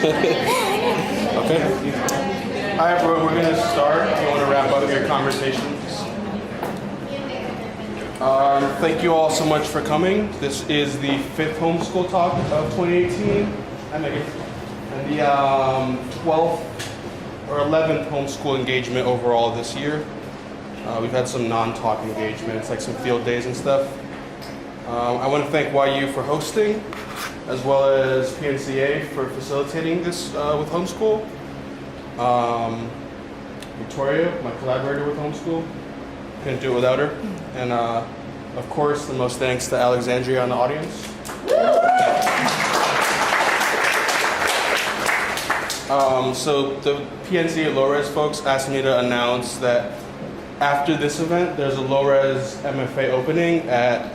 Okay. Hi everyone, we're going to start. If you want to wrap up your conversations. Thank you all so much for coming. This is the 5th homeschool talk of 2018. Hi Megan. And the 12th or 11th homeschool engagement overall this year. We've had some non-talk engagements, like some field days and stuff. I want to thank YU for hosting, as well as PNCA for facilitating this with homeschool. Victoria, my collaborator with homeschool, couldn't do it without her. And of course, the most thanks to Alexandria in the audience. So the PNCA Low Res folks asked me to announce that after this event, there's a Low Res MFA opening at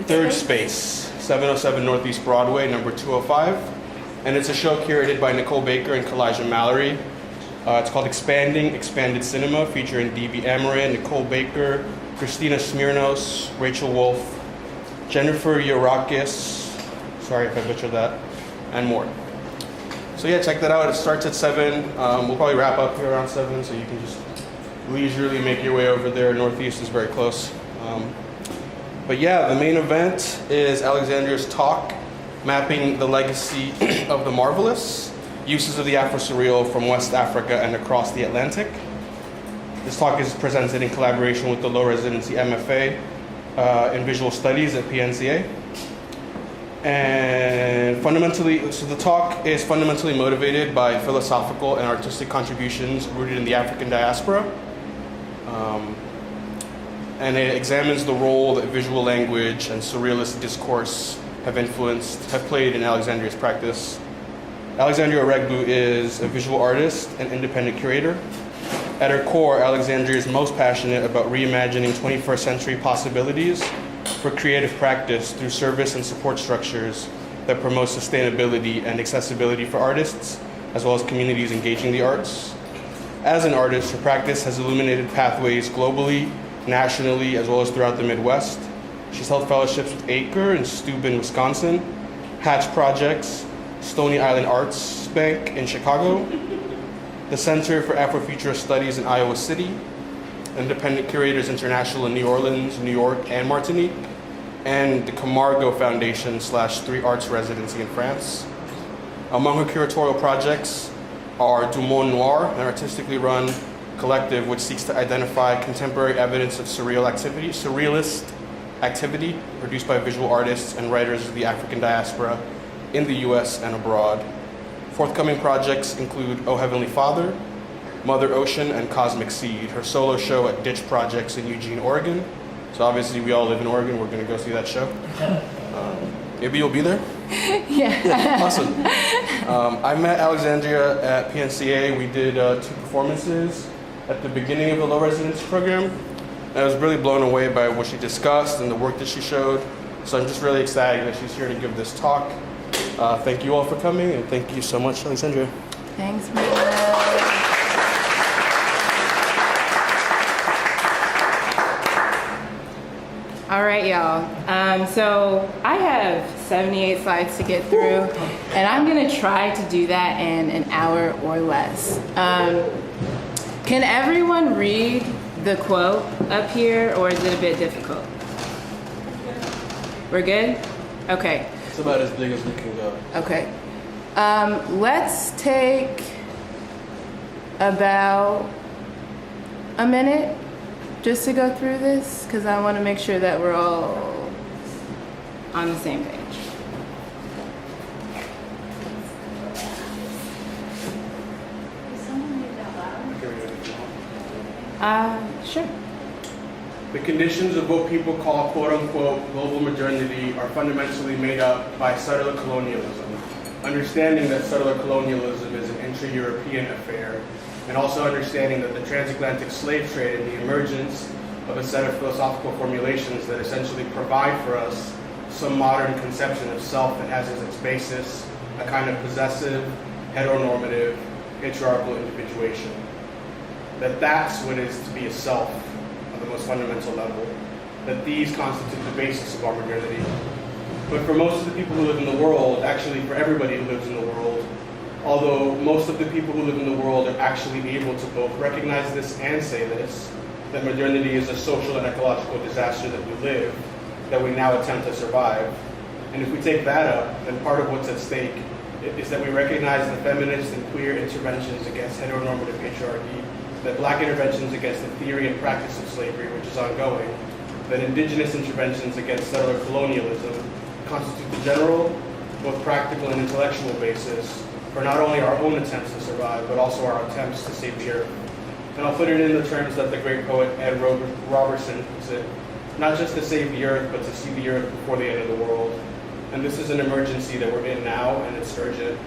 Third Space, 707 Northeast Broadway, number 205. And it's a show curated by Nicole Baker and Kalijah Mallory. It's called Expanded Cinema, featuring D.B. Amarin, Nicole Baker, Christina Smirnos, Rachel Wolf, Jennifer Yorakis, sorry if I butchered that, and more. So yeah, check that out. It starts at 7. We'll probably wrap up here around 7, so you can just leisurely make your way over there. Northeast is very close. But yeah, the main event is Alexandria's talk, mapping the legacy of the marvelous, uses of the AfroSurreal from West Africa and across the Atlantic. This talk is presented in collaboration with the Low Residency MFA in Visual Studies at PNCA. And fundamentally, so the talk is fundamentally motivated by philosophical and artistic contributions rooted in the African diaspora. And it examines the role that visual language and surrealist discourse have played in Alexandria's practice. Alexandria Eregbu is a visual artist and independent curator. At her core, Alexandria is most passionate about reimagining 21st century possibilities for creative practice through service and support structures that promote sustainability and accessibility for artists, as well as communities engaging the arts. As an artist, her practice has illuminated pathways globally, nationally, as well as throughout the Midwest. She's held fellowships with Acre in Steuben, Wisconsin, Hatch Projects, Stony Island Arts Bank in Chicago, the Center for Afrofuturist Studies in Iowa City, Independent Curators International in New Orleans, New York, and Martinique, and the Camargo Foundation / 3 Arts Residency in France. Among her curatorial projects are Du Monde Noir, an artistically run collective which seeks to identify contemporary evidence of surrealist activity produced by visual artists and writers of the African diaspora in the US and abroad. Forthcoming projects include Oh Heavenly Father, Mother Ocean, and Cosmic Seed, her solo show at Ditch Projects in Eugene, Oregon. So obviously we all live in Oregon, we're gonna go see that show. Maybe you'll be there? Yeah. Awesome. I met Alexandria at PNCA. We did 2 performances at the beginning of the Low Residency program. And I was really blown away by what she discussed and the work that she showed. So I'm just really excited that she's here to give this talk. Thank you all for coming, and thank you so much, Alexandria. Thanks, Mia. All right, y'all. So I have 78 slides to get through, and I'm gonna try to do that in an hour or less. Can everyone read the quote up here, or is it a bit difficult? We're good? Okay. It's about as big as we can go. Okay. Let's take about a minute just to go through this, because I want to make sure that we're all on the same page. Sure. The conditions of what people call quote-unquote global modernity are fundamentally made up by settler colonialism. Understanding that settler colonialism is an intra-European affair, and also understanding that the transatlantic slave trade and the emergence of a set of philosophical formulations that essentially provide for us some modern conception of self that has as its basis a kind of possessive, heteronormative, patriarchal individuation. That's what it is to be a self on the most fundamental level, that these constitute the basis of our modernity. But for most of the people who live in the world, actually for everybody who lives in the world, although most of the people who live in the world are actually able to both recognize this and say this, that modernity is a social and ecological disaster that we live, that we now attempt to survive. And if we take that up, then part of what's at stake is that we recognize the feminist and queer interventions against heteronormative patriarchy, that black interventions against the theory and practice of slavery, which is ongoing, that indigenous interventions against settler colonialism constitute the general, both practical and intellectual basis for not only our own attempts to survive, but also our attempts to save the earth. And I'll put it in the terms that the great poet Ed Robertson puts it, not just to save the earth, but to see the earth before the end of the world. And this is an emergency that we're in now, and it's urgent.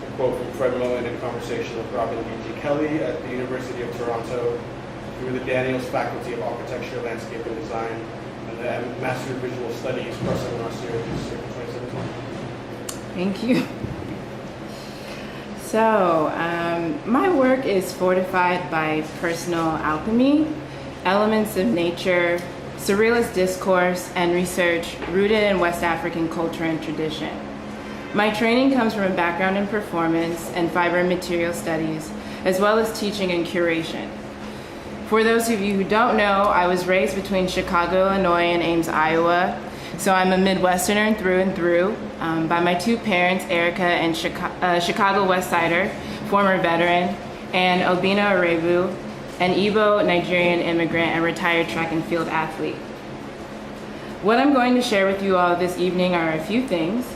A quote from Fred Moen in conversation with Robin D.G. Kelly at the University of Toronto through the Daniels Faculty of Architecture, Landscape, and Design, and the Master of Visual Studies, Barcelona series, 2017. Thank you. So, my work is fortified by personal alchemy, elements of nature, surrealist discourse, and research rooted in West African culture and tradition. My training comes from a background in performance and fiber and material studies, as well as teaching and curation. For those of you who don't know, I was raised between Chicago, Illinois, and Ames, Iowa. So I'm a Midwesterner through and through, by my two parents, Erica and Chicago West Sider, former veteran, and Obina Eregbu, an Igbo Nigerian immigrant and retired track and field athlete. What I'm going to share with you all this evening are a few things.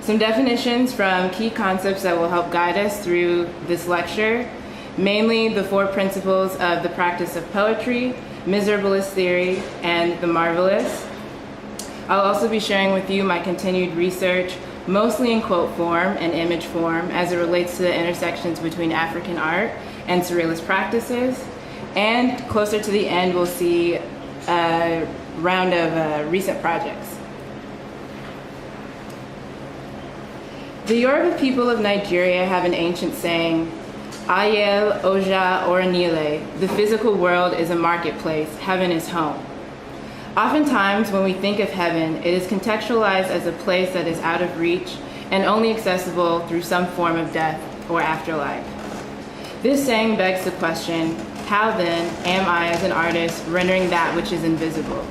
Some definitions from key concepts that will help guide us through this lecture, mainly the 4 principles of the practice of poetry, miserablist theory, and the marvelous. I'll also be sharing with you my continued research, mostly in quote form and image form, as it relates to the intersections between African art and surrealist practices. And closer to the end, we'll see a round of recent projects. The Yoruba people of Nigeria have an ancient saying, Ayel, Oja, Oranile, the physical world is a marketplace, heaven is home. Oftentimes, when we think of heaven, it is contextualized as a place that is out of reach and only accessible through some form of death or afterlife. This saying begs the question, how then am I as an artist rendering that which is invisible?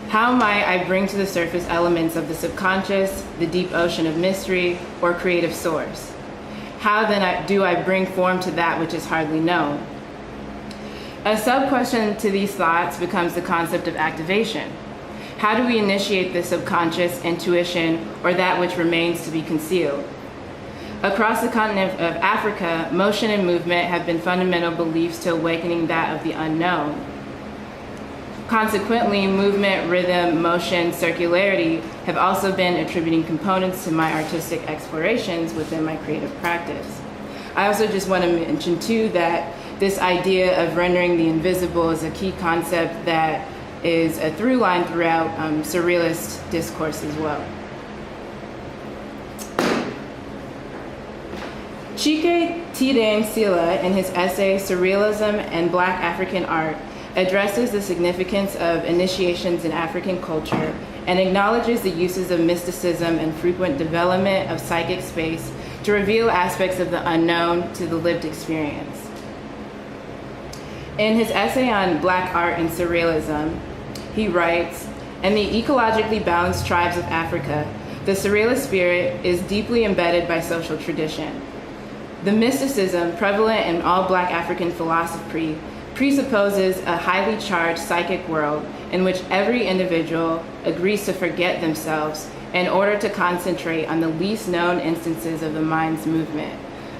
How might I bring to the surface elements of the subconscious, the deep ocean of mystery, or creative source? How then do I bring form to that which is hardly known? A sub-question to these thoughts becomes the concept of activation. How do we initiate the subconscious, intuition, or that which remains to be concealed? Across the continent of Africa, motion and movement have been fundamental beliefs to awakening that of the unknown. Consequently, movement, rhythm, motion, circularity have also been attributing components to my artistic explorations within my creative practice. I also just want to mention too that this idea of rendering the invisible is a key concept that is a through line throughout surrealist discourse as well. Chike Tide-Nsila, in his essay Surrealism and Black African Art, addresses the significance of initiations in African culture and acknowledges the uses of mysticism and frequent development of psychic space to reveal aspects of the unknown to the lived experience. In his essay on Black art and surrealism, he writes, "In the ecologically balanced tribes of Africa, the surrealist spirit is deeply embedded by social tradition. The mysticism prevalent in all Black African philosophy presupposes a highly charged psychic world in which every individual agrees to forget themselves in order to concentrate on the least known instances of the mind's movement,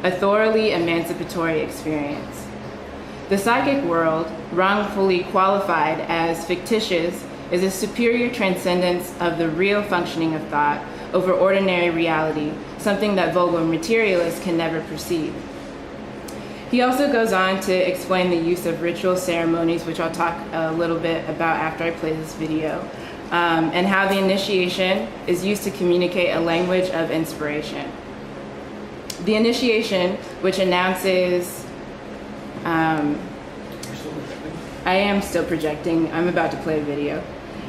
a thoroughly emancipatory experience. The psychic world, wrongfully qualified as fictitious, is a superior transcendence of the real functioning of thought over ordinary reality, something that vulgar materialists can never perceive." He also goes on to explain the use of ritual ceremonies, which I'll talk a little bit about after I play this video, and how the initiation is used to communicate a language of inspiration. The initiation, which announces I am still projecting. I'm about to play a video.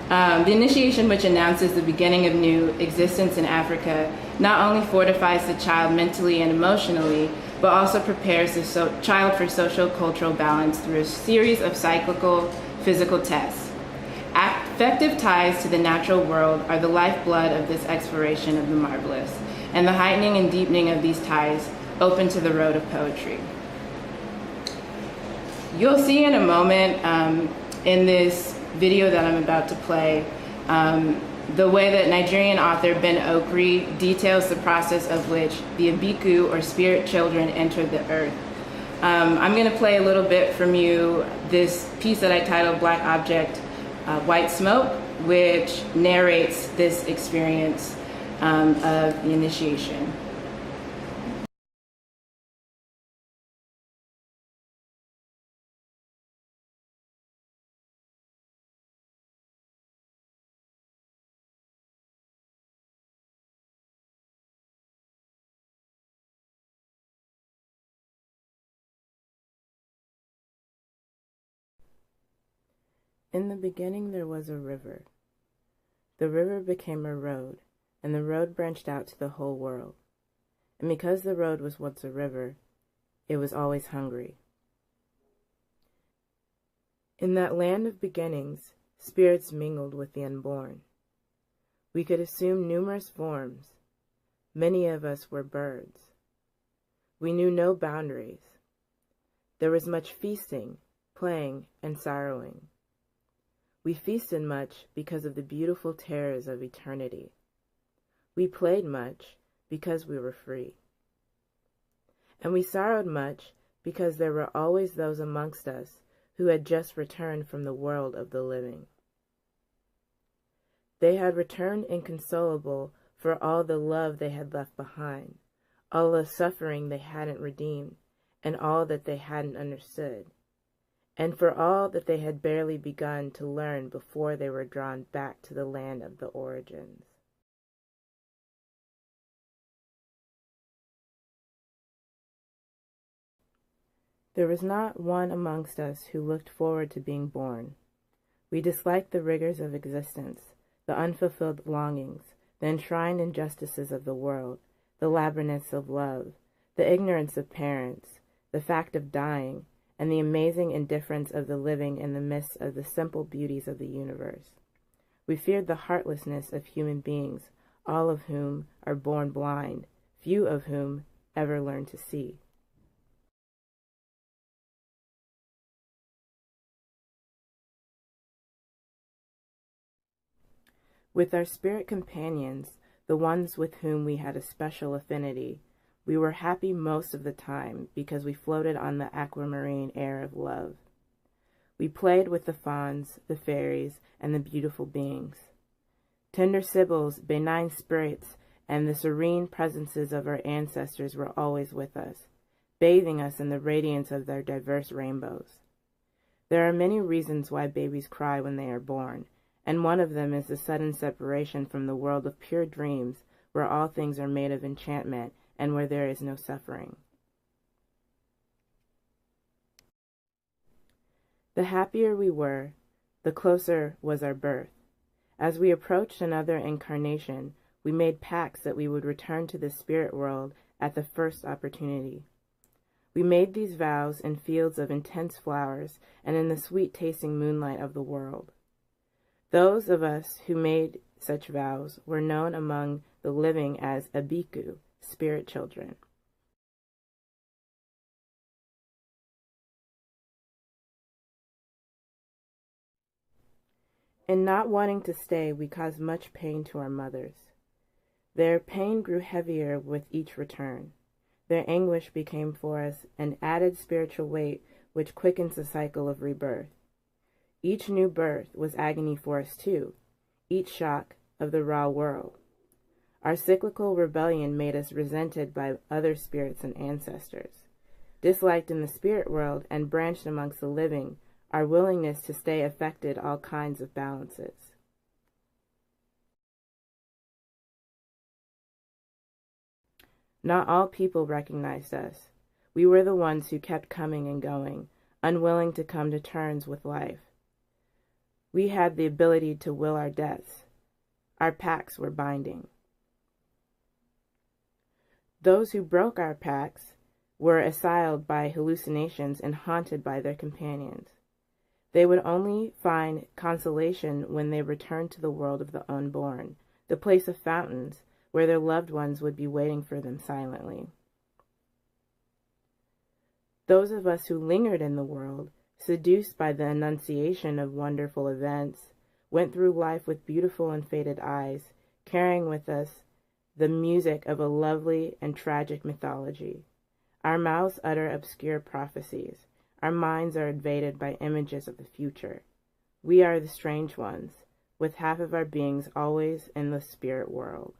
The initiation, which announces the beginning of new existence in Africa, not only fortifies the child mentally and emotionally, but also prepares the child for social cultural balance through a series of cyclical physical tests. Affective ties to the natural world are the lifeblood of this exploration of the marvelous, and the heightening and deepening of these ties open to the road of poetry. You'll see in a moment in this video that I'm about to play the way that Nigerian author Ben Okri details the process of which the Abiku, or spirit children, entered the earth. I'm going to play a little bit from you this piece that I titled Black Object, White Smoke, which narrates this experience of the initiation. In the beginning there was a river. The river became a road, and the road branched out to the whole world. And because the road was once a river, it was always hungry. In that land of beginnings, spirits mingled with the unborn. We could assume numerous forms. Many of us were birds. We knew no boundaries. There was much feasting, playing, and sorrowing. We feasted much because of the beautiful terrors of eternity. We played much because we were free. And we sorrowed much because there were always those amongst us who had just returned from the world of the living. They had returned inconsolable for all the love they had left behind, all the suffering they hadn't redeemed, and all that they hadn't understood, and for all that they had barely begun to learn before they were drawn back to the land of the origins. There was not one amongst us who looked forward to being born. We disliked the rigors of existence, the unfulfilled longings, the enshrined injustices of the world, the labyrinths of love, the ignorance of parents, the fact of dying, and the amazing indifference of the living in the midst of the simple beauties of the universe. We feared the heartlessness of human beings, all of whom are born blind, few of whom ever learn to see. With our spirit companions, the ones with whom we had a special affinity, we were happy most of the time because we floated on the aquamarine air of love. We played with the fauns, the fairies, and the beautiful beings. Tender sibyls, benign spirits, and the serene presences of our ancestors were always with us, bathing us in the radiance of their diverse rainbows. There are many reasons why babies cry when they are born, and one of them is the sudden separation from the world of pure dreams, where all things are made of enchantment and where there is no suffering. The happier we were, the closer was our birth. As we approached another incarnation, we made pacts that we would return to the spirit world at the first opportunity. We made these vows in fields of intense flowers and in the sweet-tasting moonlight of the world. Those of us who made such vows were known among the living as Abiku, spirit children. In not wanting to stay, we caused much pain to our mothers. Their pain grew heavier with each return. Their anguish became for us an added spiritual weight which quickens the cycle of rebirth. Each new birth was agony for us too, each shock of the raw world. Our cyclical rebellion made us resented by other spirits and ancestors. Disliked in the spirit world and branched amongst the living, our willingness to stay affected all kinds of balances. Not all people recognized us. We were the ones who kept coming and going, unwilling to come to terms with life. We had the ability to will our deaths. Our pacts were binding. Those who broke our pacts were assailed by hallucinations and haunted by their companions. They would only find consolation when they returned to the world of the unborn, the place of fountains, where their loved ones would be waiting for them silently. Those of us who lingered in the world, seduced by the annunciation of wonderful events, went through life with beautiful and faded eyes, carrying with us the music of a lovely and tragic mythology. Our mouths utter obscure prophecies. Our minds are invaded by images of the future. We are the strange ones, with half of our beings always in the spirit world.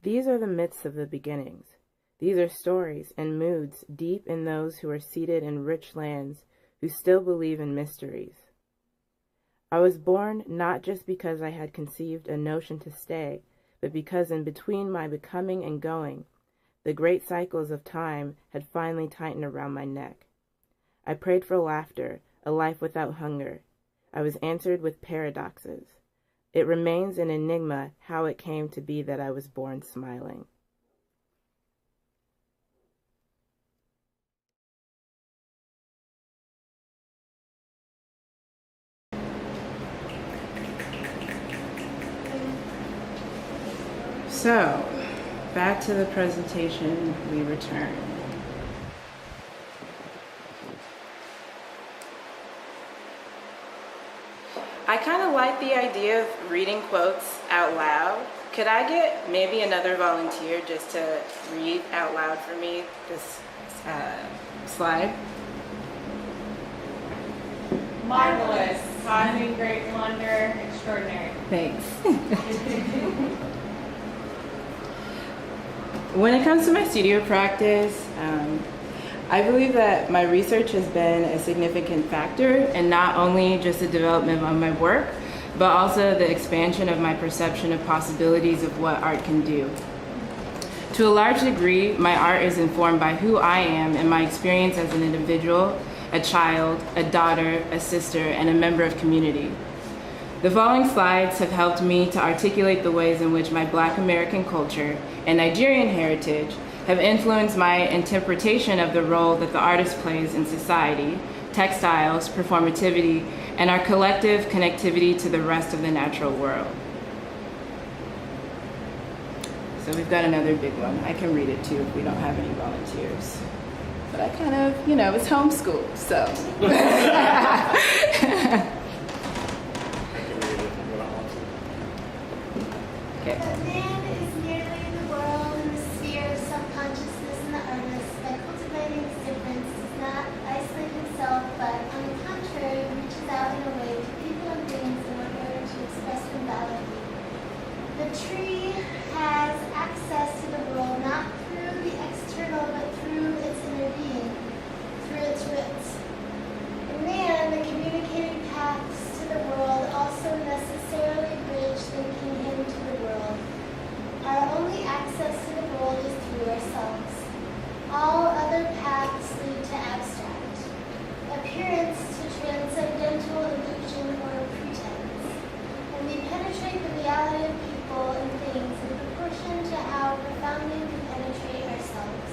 These are the myths of the beginnings. These are stories and moods deep in those who are seated in rich lands who still believe in mysteries. I was born not just because I had conceived a notion to stay, but because in between my becoming and going, the great cycles of time had finally tightened around my neck. I prayed for laughter, a life without hunger. I was answered with paradoxes. It remains an enigma how it came to be that I was born smiling. So, back to the presentation we return. I kind of like the idea of reading quotes out loud. Could I get maybe another volunteer just to read out loud for me this slide? Marvelous, causing great wonder, extraordinary. Thanks. When it comes to my studio practice, I believe that my research has been a significant factor in not only just the development of my work, but also the expansion of my perception of possibilities of what art can do. To a large degree, my art is informed by who I am and my experience as an individual, a child, a daughter, a sister, and a member of community. The following slides have helped me to articulate the ways in which my Black American culture and Nigerian heritage have influenced my interpretation of the role that the artist plays in society, textiles, performativity, and our collective connectivity to the rest of the natural world. So we've got another big one. I can read it too if we don't have any volunteers. But I kind of, it's homeschool, so. Okay. But man is merely the world and the sphere of self-consciousness in the artist. By cultivating this difference, does not isolate himself, but on the contrary, reaches out in a way to people and things in order to express them validly. The tree has access to the world not through the external, but through its inner being, through its roots. In man, the communicating paths to the world also necessarily bridge linking him to the world. Our only access to the world is through ourselves. All other paths lead to abstract, appearance to transcendental illusion or pretense, and we penetrate the reality of people and things in proportion to how profoundly we penetrate ourselves.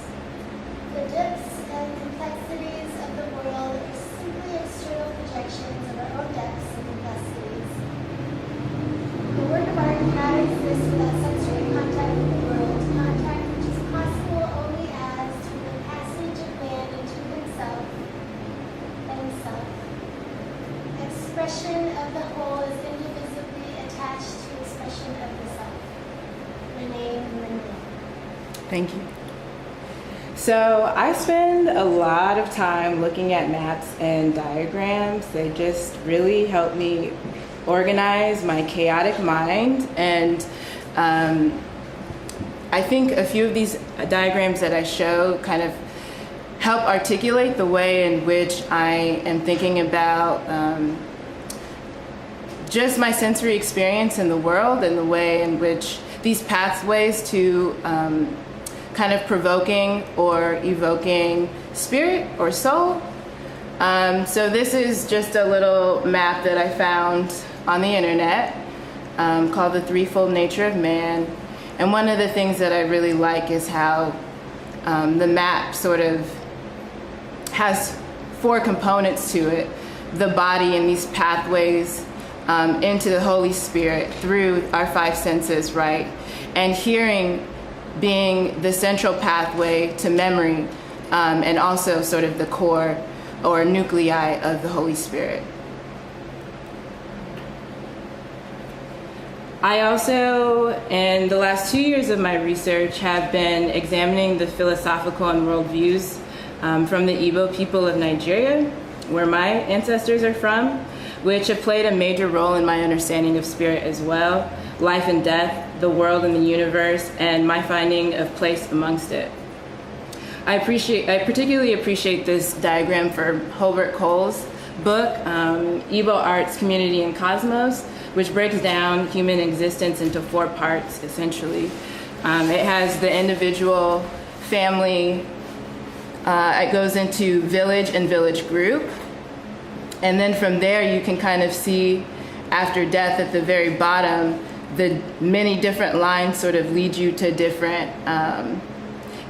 The depths and complexities of the world are simply external projections of our own depths and complexities. The work of art cannot exist without sensory contact with the world, contact which is possible only as through the passage of man into himself and self. Expression of the whole is indivisibly attached to expression of the self. Renee Monroe. Thank you. So I spend a lot of time looking at maps and diagrams. They just really help me organize my chaotic mind. And I think a few of these diagrams that I show kind of help articulate the way in which I am thinking about just my sensory experience in the world and the way in which these pathways to kind of provoking or evoking spirit or soul So this is just a little map that I found on the internet called The Threefold Nature of Man. And one of the things that I really like is how the map sort of has 4 components to it: the body and these pathways into the Holy Spirit through our 5 senses, right? And hearing being the central pathway to memory, and also sort of the core or nuclei of the Holy Spirit. I also, in the last 2 years of my research, have been examining the philosophical and worldviews from the Igbo people of Nigeria, where my ancestors are from, which have played a major role in my understanding of spirit as well, life and death, the world and the universe, and my finding of place amongst it. I particularly appreciate this diagram for Hobart Cole's book, Igbo Arts, Community, and Cosmos, which breaks down human existence into 4 parts, essentially. It has the individual, family, it goes into village and village group, and then from there you can kind of see after death at the very bottom, the many different lines sort of lead you to different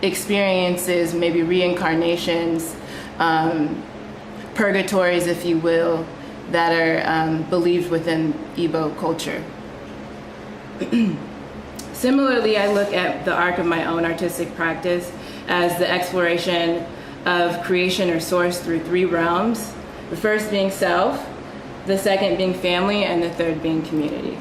experiences, maybe reincarnations, purgatories, if you will, that are believed within Igbo culture. Similarly, I look at the arc of my own artistic practice as the exploration of creation or source through 3 realms, the first being self, the second being family, and the third being community.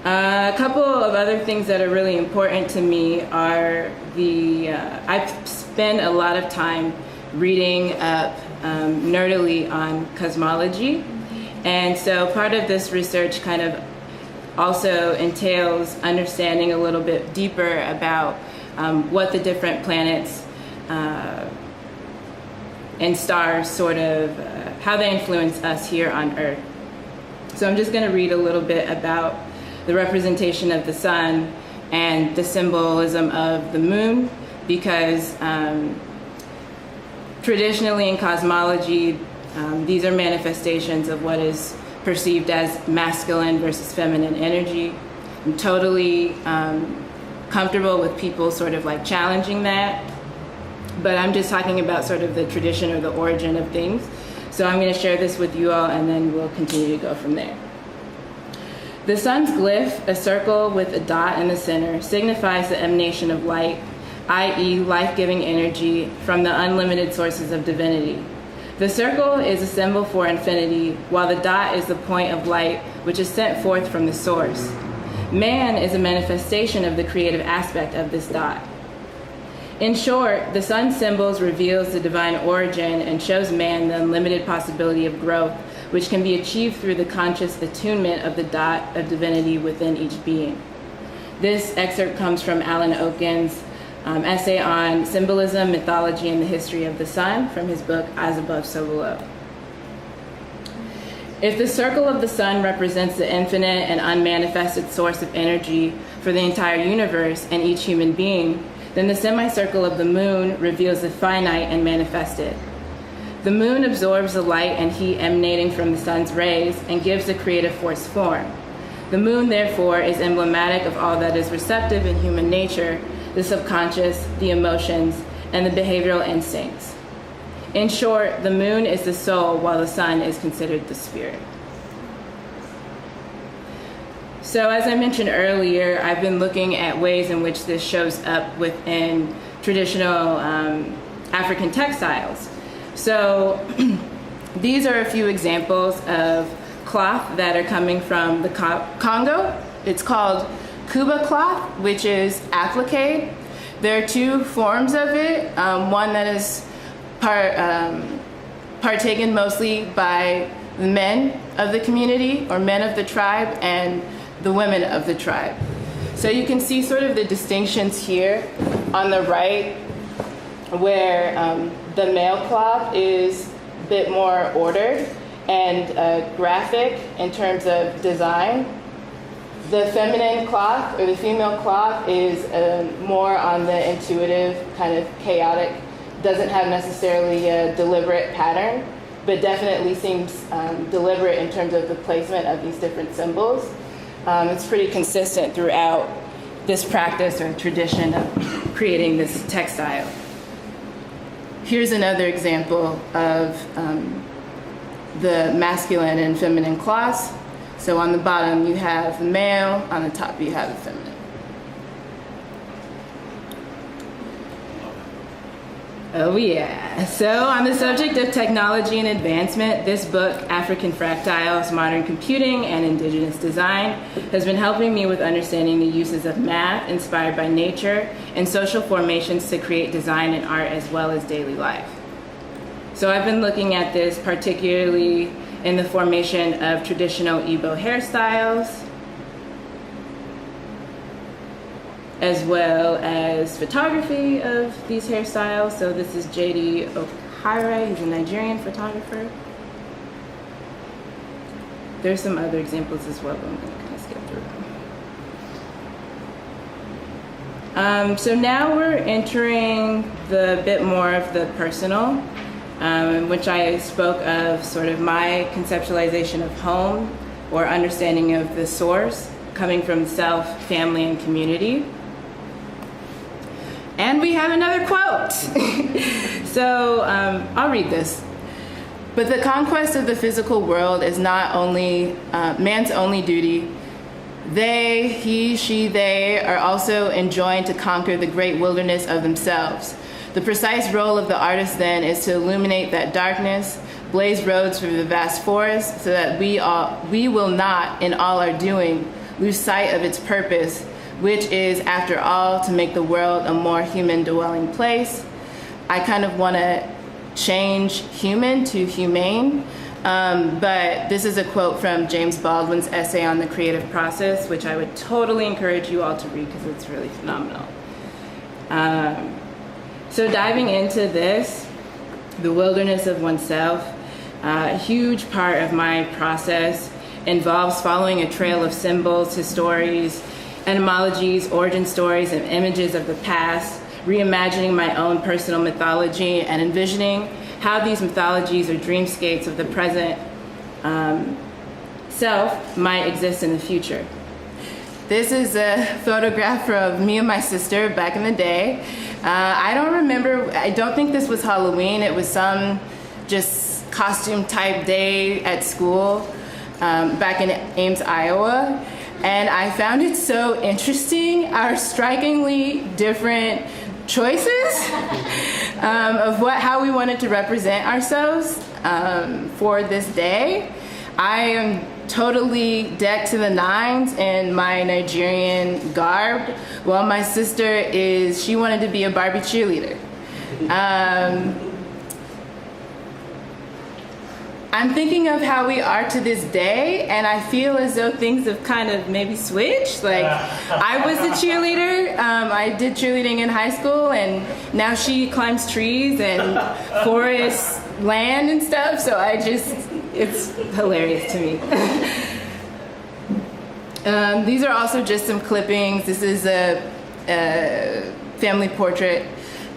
A couple of other things that are really important to me are I've spent a lot of time reading up nerdily on cosmology, and so part of this research kind of also entails understanding a little bit deeper about what the different planets and stars sort of, how they influence us here on Earth. So I'm just going to read a little bit about the representation of the sun and the symbolism of the moon, because traditionally in cosmology, these are manifestations of what is perceived as masculine versus feminine energy. I'm totally comfortable with people sort of like challenging that, but I'm just talking about sort of the tradition or the origin of things. So I'm going to share this with you all, and then we'll continue to go from there. The sun's glyph, a circle with a dot in the center, signifies the emanation of light, i.e. life-giving energy from the unlimited sources of divinity. The circle is a symbol for infinity, while the dot is the point of light which is sent forth from the source. Man is a manifestation of the creative aspect of this dot. In short, the sun's symbols reveals the divine origin and shows man the unlimited possibility of growth, which can be achieved through the conscious attunement of the dot of divinity within each being. This excerpt comes from Alan Oken's essay on symbolism, mythology, and the history of the sun from his book, As Above, So Below. If the circle of the sun represents the infinite and unmanifested source of energy for the entire universe and each human being, then the semicircle of the moon reveals the finite and manifested. The moon absorbs the light and heat emanating from the sun's rays and gives the creative force form. The moon, therefore, is emblematic of all that is receptive in human nature, the subconscious, the emotions, and the behavioral instincts. In short, the moon is the soul, while the sun is considered the spirit. So as I mentioned earlier, I've been looking at ways in which this shows up within traditional African textiles. So these are a few examples of cloth that are coming from the Congo. It's called Cuba cloth, which is applique. There are 2 forms of it. One that is partaken mostly by the men of the community or men of the tribe and the women of the tribe. So you can see sort of the distinctions here on the right, where the male cloth is a bit more ordered and graphic in terms of design. The feminine cloth or the female cloth is more on the intuitive, kind of chaotic doesn't have necessarily a deliberate pattern, but definitely seems deliberate in terms of the placement of these different symbols. It's pretty consistent throughout this practice or tradition of creating this textile. Here's another example of the masculine and feminine cloths. So on the bottom you have the male, on the top you have the feminine. Oh yeah. So on the subject of technology and advancement, this book, African Fractiles, Modern Computing and Indigenous Design, has been helping me with understanding the uses of math inspired by nature and social formations to create design and art as well as daily life. So I've been looking at this particularly in the formation of traditional Igbo hairstyles, as well as photography of these hairstyles. So this is J.D. Okire, he's a Nigerian photographer. There's some other examples as well, but I'm gonna kind of skip through them. So now we're entering the bit more of the personal, in which I spoke of sort of my conceptualization of home or understanding of the source coming from self, family, and community. And we have another quote. So I'll read this. But the conquest of the physical world is not only man's only duty. They, he, she, they are also enjoined to conquer the great wilderness of themselves. The precise role of the artist then is to illuminate that darkness, blaze roads through the vast forest, so that we will not, in all our doing, lose sight of its purpose, which is, after all, to make the world a more human-dwelling place. I kind of want to change human to humane, but this is a quote from James Baldwin's essay on the creative process, which I would totally encourage you all to read because it's really phenomenal. So diving into this, the wilderness of oneself, a huge part of my process involves following a trail of symbols, histories, etymologies, origin stories, and images of the past, reimagining my own personal mythology and envisioning how these mythologies or dreamscapes of the present self might exist in the future. This is a photograph of me and my sister back in the day. I don't remember, I don't think this was Halloween. It was some just costume type day at school back in Ames, Iowa. And I found it so interesting, our strikingly different choices of how we wanted to represent ourselves for this day. I am totally decked to the nines in my Nigerian garb, while my sister she wanted to be a Barbie cheerleader. I'm thinking of how we are to this day, and I feel as though things have kind of maybe switched. Like, I was a cheerleader. I did cheerleading in high school, and now she climbs trees and forests land and stuff, so it's hilarious to me. These are also just some clippings. This is a family portrait.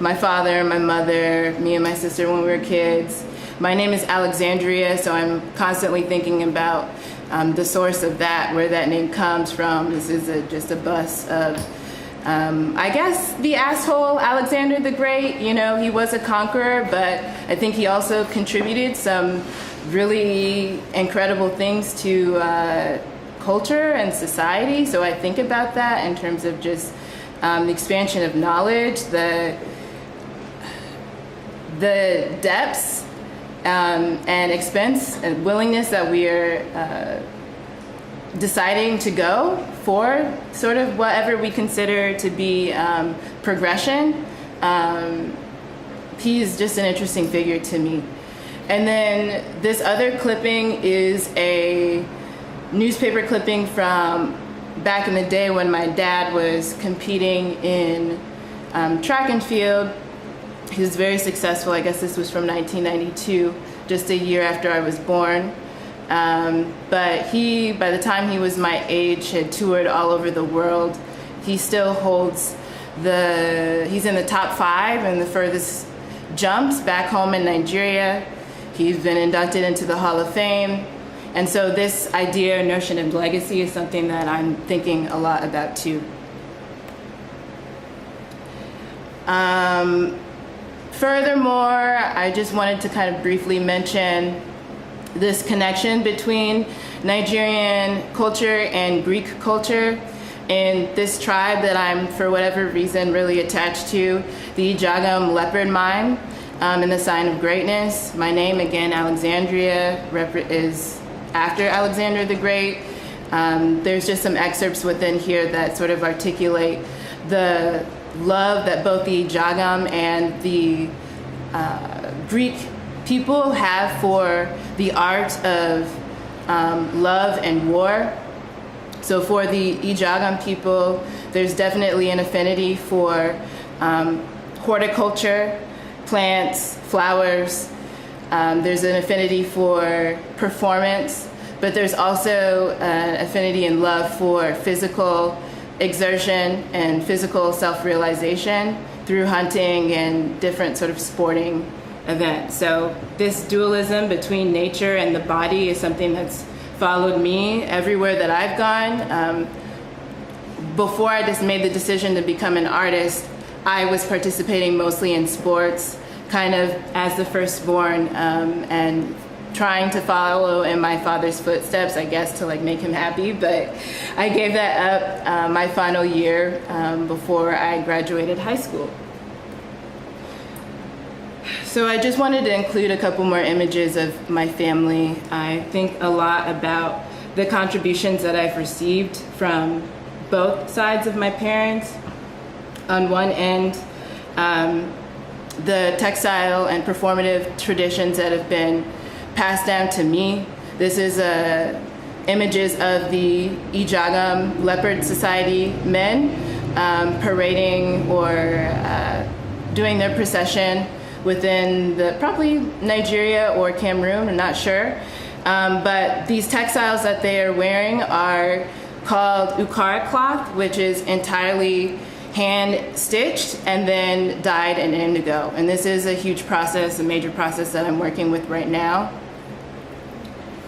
My father, my mother, me and my sister when we were kids. My name is Alexandria, so I'm constantly thinking about the source of that, where that name comes from. This is just a bust of, I guess, the asshole Alexander the Great. You know, he was a conqueror, but I think he also contributed some really incredible things to culture and society. So I think about that in terms of just the expansion of knowledge, the depths and expense and willingness that we are deciding to go for sort of whatever we consider to be progression. He's just an interesting figure to me. And then this other clipping is a newspaper clipping from back in the day when my dad was competing in track and field. He was very successful. I guess this was from 1992, just a year after I was born. But he, by the time he was my age, had toured all over the world. He still holds he's in the top 5 and the furthest jumps back home in Nigeria. He's been inducted into the Hall of Fame. And so this idea, notion of legacy is something that I'm thinking a lot about too. Furthermore, I just wanted to kind of briefly mention this connection between Nigerian culture and Greek culture. In this tribe that I'm, for whatever reason, really attached to, the Ijagam leopard mime and the sign of greatness. My name, again, Alexandria, is after Alexander the Great. There's just some excerpts within here that sort of articulate the love that both the Ijagam and the Greek people have for the art of love and war. So for the Ijagam people, there's definitely an affinity for horticulture, plants, flowers. There's an affinity for performance, but there's also an affinity and love for physical exertion and physical self-realization through hunting and different sort of sporting events. So this dualism between nature and the body is something that's followed me everywhere that I've gone. Before I just made the decision to become an artist, I was participating mostly in sports, kind of as the firstborn, and trying to follow in my father's footsteps, I guess, to like make him happy. But I gave that up my final year before I graduated high school. So I just wanted to include a couple more images of my family. I think a lot about the contributions that I've received from both sides of my parents. On one end, the textile and performative traditions that have been passed down to me. This is images of the Ijagam Leopard Society men parading or doing their procession within probably Nigeria or Cameroon, I'm not sure. But these textiles that they are wearing are called Ukara cloth, which is entirely hand stitched and then dyed in indigo. And this is a huge process, a major process that I'm working with right now.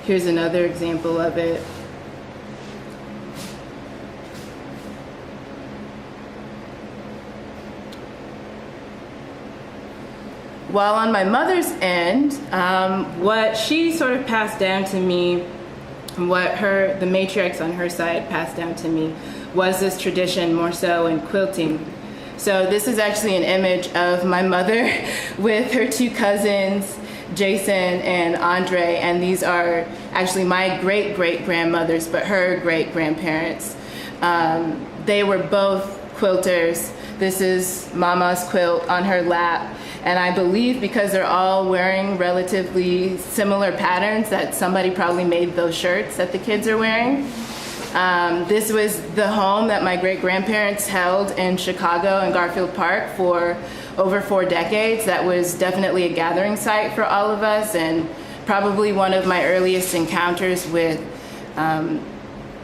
Here's another example of it. While on my mother's end, what she sort of passed down to me, what the matriarchs on her side passed down to me, was this tradition more so in quilting. So this is actually an image of my mother with her two cousins, Jason and Andre, and these are actually my great-great-grandmothers, but her great-grandparents. They were both quilters. This is Mama's quilt on her lap. And I believe because they're all wearing relatively similar patterns that somebody probably made those shirts that the kids are wearing. This was the home that my great-grandparents held in Chicago and Garfield Park for over 4 decades. That was definitely a gathering site for all of us and probably one of my earliest encounters with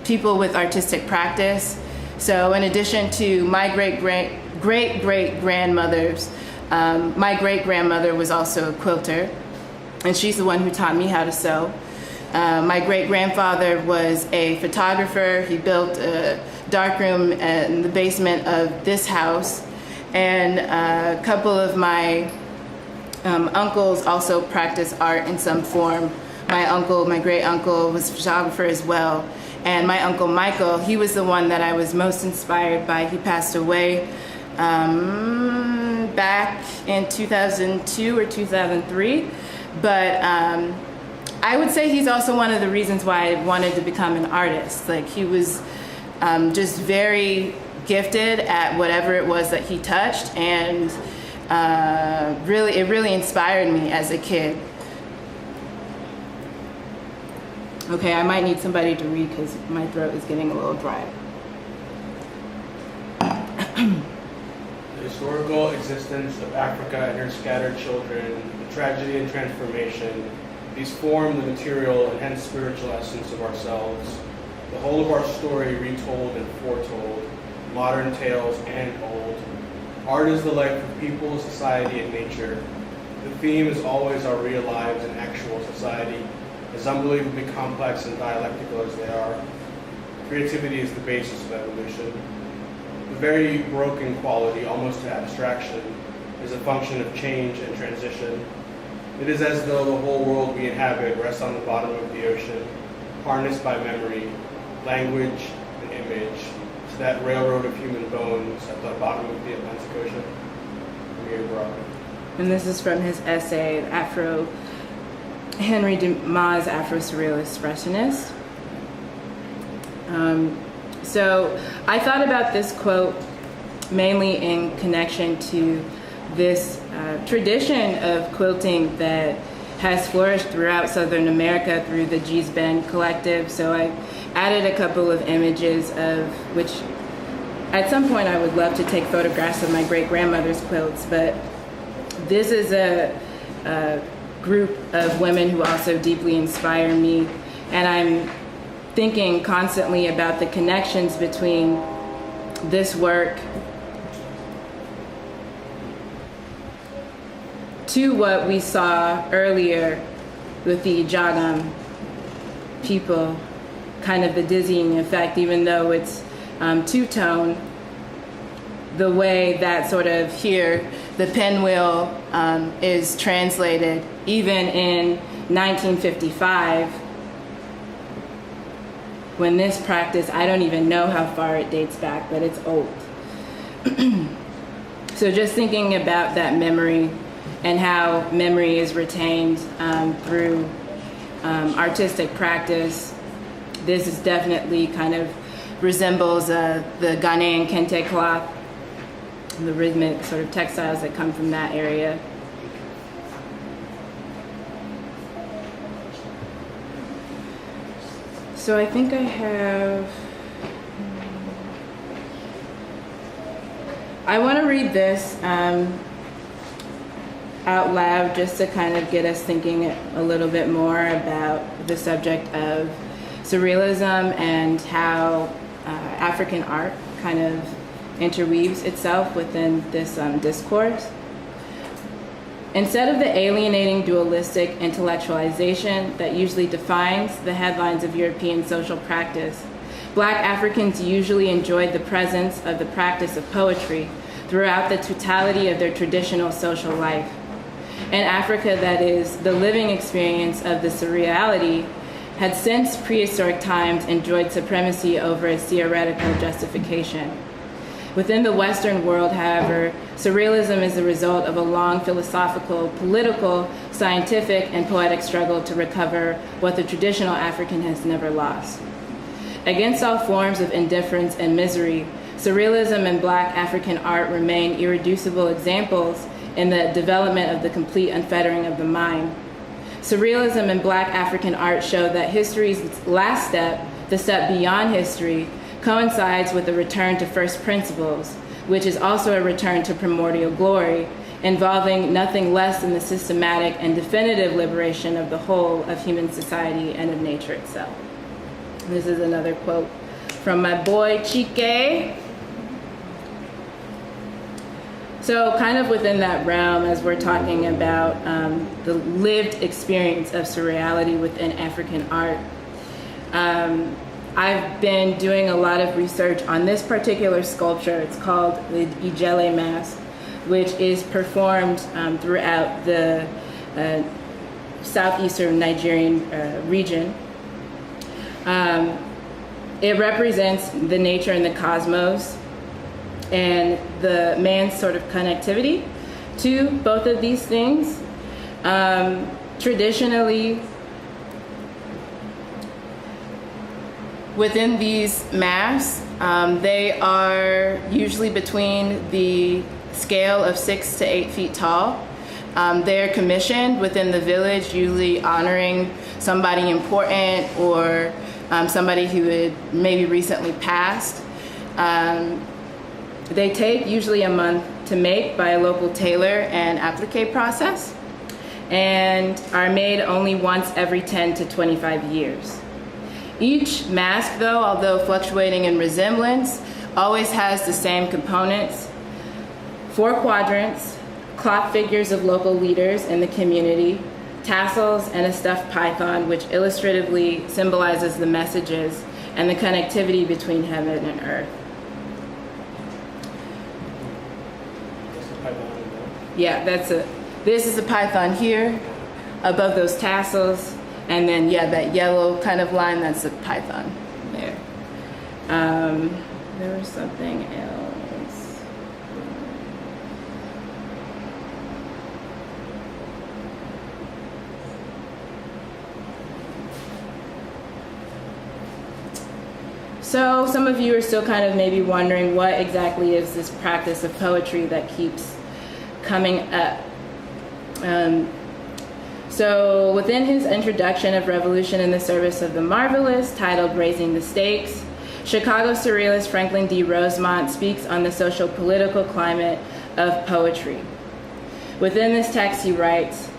people with artistic practice. So in addition to my great-great-grandmothers, my great-grandmother was also a quilter, and she's the one who taught me how to sew. My great-grandfather was a photographer. He built a darkroom in the basement of this house, and a couple of my uncles also practiced art in some form. My great-uncle was a photographer as well, and my uncle Michael, he was the one that I was most inspired by. He passed away back in 2002 or 2003, but I would say he's also one of the reasons why I wanted to become an artist. Like, he was just very gifted at whatever it was that he touched, and it really inspired me as a kid. Okay, I might need somebody to read because my throat is getting a little dry. The historical existence of Africa and her scattered children, the tragedy and transformation, these form the material and hence spiritual essence of ourselves. The whole of our story retold and foretold, modern tales and old. Art is the life of people, society, and nature. The theme is always our real lives in actual society, as unbelievably complex and dialectical as they are. Creativity is the basis of evolution. The very broken quality, almost to abstraction, is a function of change and transition. It is as though the whole world we inhabit rests on the bottom of the ocean, harnessed by memory, language, and image, to that railroad of human bones at the bottom of the Atlantic Ocean. Amir Baraka. And this is from his essay, Henry Dumas' AfroSurreal Expressionist. So I thought about this quote mainly in connection to this tradition of quilting that has flourished throughout Southern America through the G's Bend Collective. So I added a couple of images of which at some point I would love to take photographs of my great-grandmother's quilts, but this is a group of women who also deeply inspire me, and I'm thinking constantly about the connections between this work to what we saw earlier with the Jagam people, kind of the dizzying effect, even though it's two-tone, the way that sort of here, the pinwheel is translated, even in 1955, when this practice, I don't even know how far it dates back, but it's old. So just thinking about that memory and how memory is retained through artistic practice, this is definitely kind of resembles the Ghanaian kente cloth, the rhythmic sort of textiles that come from that area. So I think I want to read this out loud just to kind of get us thinking a little bit more about the subject of surrealism and how African art kind of interweaves itself within this discourse. Instead of the alienating dualistic intellectualization that usually defines the headlines of European social practice, Black Africans usually enjoyed the presence of the practice of poetry throughout the totality of their traditional social life. In Africa, that is, the living experience of the surreality had since prehistoric times enjoyed supremacy over its theoretical justification. Within the Western world, however, surrealism is the result of a long philosophical, political, scientific, and poetic struggle to recover what the traditional African has never lost. Against all forms of indifference and misery, surrealism and Black African art remain irreducible examples in the development of the complete unfettering of the mind. Surrealism and Black African art show that history's last step, the step beyond history, coincides with a return to first principles, which is also a return to primordial glory, involving nothing less than the systematic and definitive liberation of the whole of human society and of nature itself. This is another quote from my boy Chike. So kind of within that realm, as we're talking about the lived experience of surreality within African art, I've been doing a lot of research on this particular sculpture. It's called the Ijele mask, which is performed throughout the southeastern Nigerian region. It represents the nature and the cosmos and the man's sort of connectivity to both of these things. Traditionally, within these masks, they are usually between the scale of 6 to 8 feet tall. They're commissioned within the village, usually honoring somebody important or somebody who had maybe recently passed. They take usually a month to make by a local tailor and applique process, and are made only once every 10 to 25 years. Each mask, though, although fluctuating in resemblance, always has the same components: 4 quadrants, cloth figures of local leaders in the community, tassels, and a stuffed python, which illustratively symbolizes the messages and the connectivity between heaven and earth. Yeah, this is a python here, above those tassels, and then, yeah, that yellow kind of line, that's a python there. There was something else. So some of you are still kind of maybe wondering what exactly is this practice of poetry that keeps coming up. So within his introduction of Revolution in the Service of the Marvelous, titled Raising the Stakes, Chicago Surrealist Franklin D. Rosemont speaks on the social-political climate of poetry. Within this text he writes,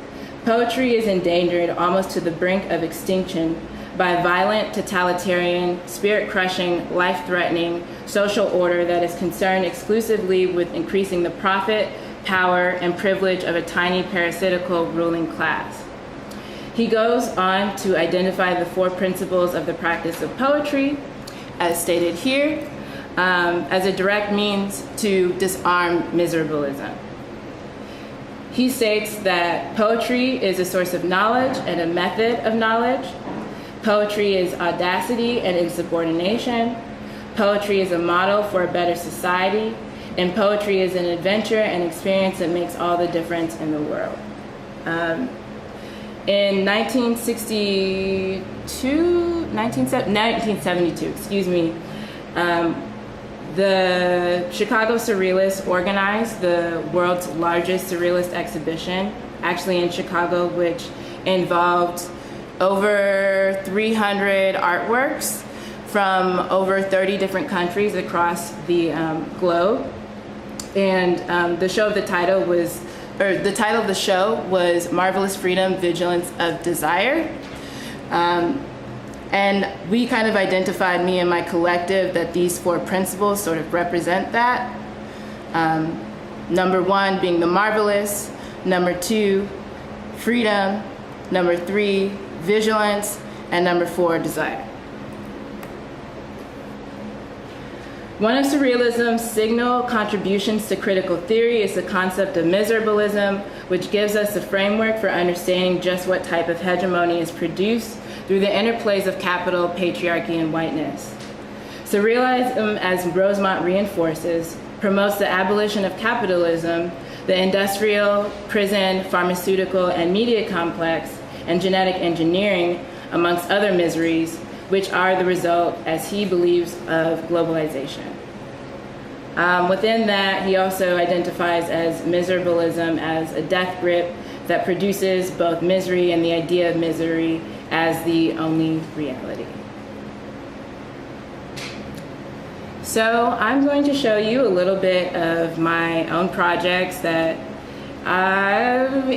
"Poetry is endangered almost to the brink of extinction by violent, totalitarian, spirit-crushing, life-threatening social order that is concerned exclusively with increasing the profit, power, and privilege of a tiny parasitical ruling class." He goes on to identify the 4 principles of the practice of poetry, as stated here, as a direct means to disarm miserabilism. He states that poetry is a source of knowledge and a method of knowledge. Poetry is audacity and insubordination. Poetry is a model for a better society. And poetry is an adventure and experience that makes all the difference in the world. In 1972, excuse me, the Chicago Surrealists organized the world's largest Surrealist exhibition, actually in Chicago, which involved over 300 artworks from over 30 different countries across the globe. And the title of the show was Marvelous Freedom, Vigilance of Desire. And we kind of identified, me and my collective, that these 4 principles sort of represent that. Number 1 being the marvelous, number 2, freedom, number 3, vigilance, and number 4, desire. One of Surrealism's signal contributions to critical theory is the concept of miserabilism, which gives us a framework for understanding just what type of hegemony is produced through the interplays of capital, patriarchy, and whiteness. Surrealism, as Rosemont reinforces, promotes the abolition of capitalism, the industrial, prison, pharmaceutical, and media complex, and genetic engineering, amongst other miseries, which are the result, as he believes, of globalization. Within that, he also identifies as miserabilism as a death grip that produces both misery and the idea of misery as the only reality. So I'm going to show you a little bit of my own projects that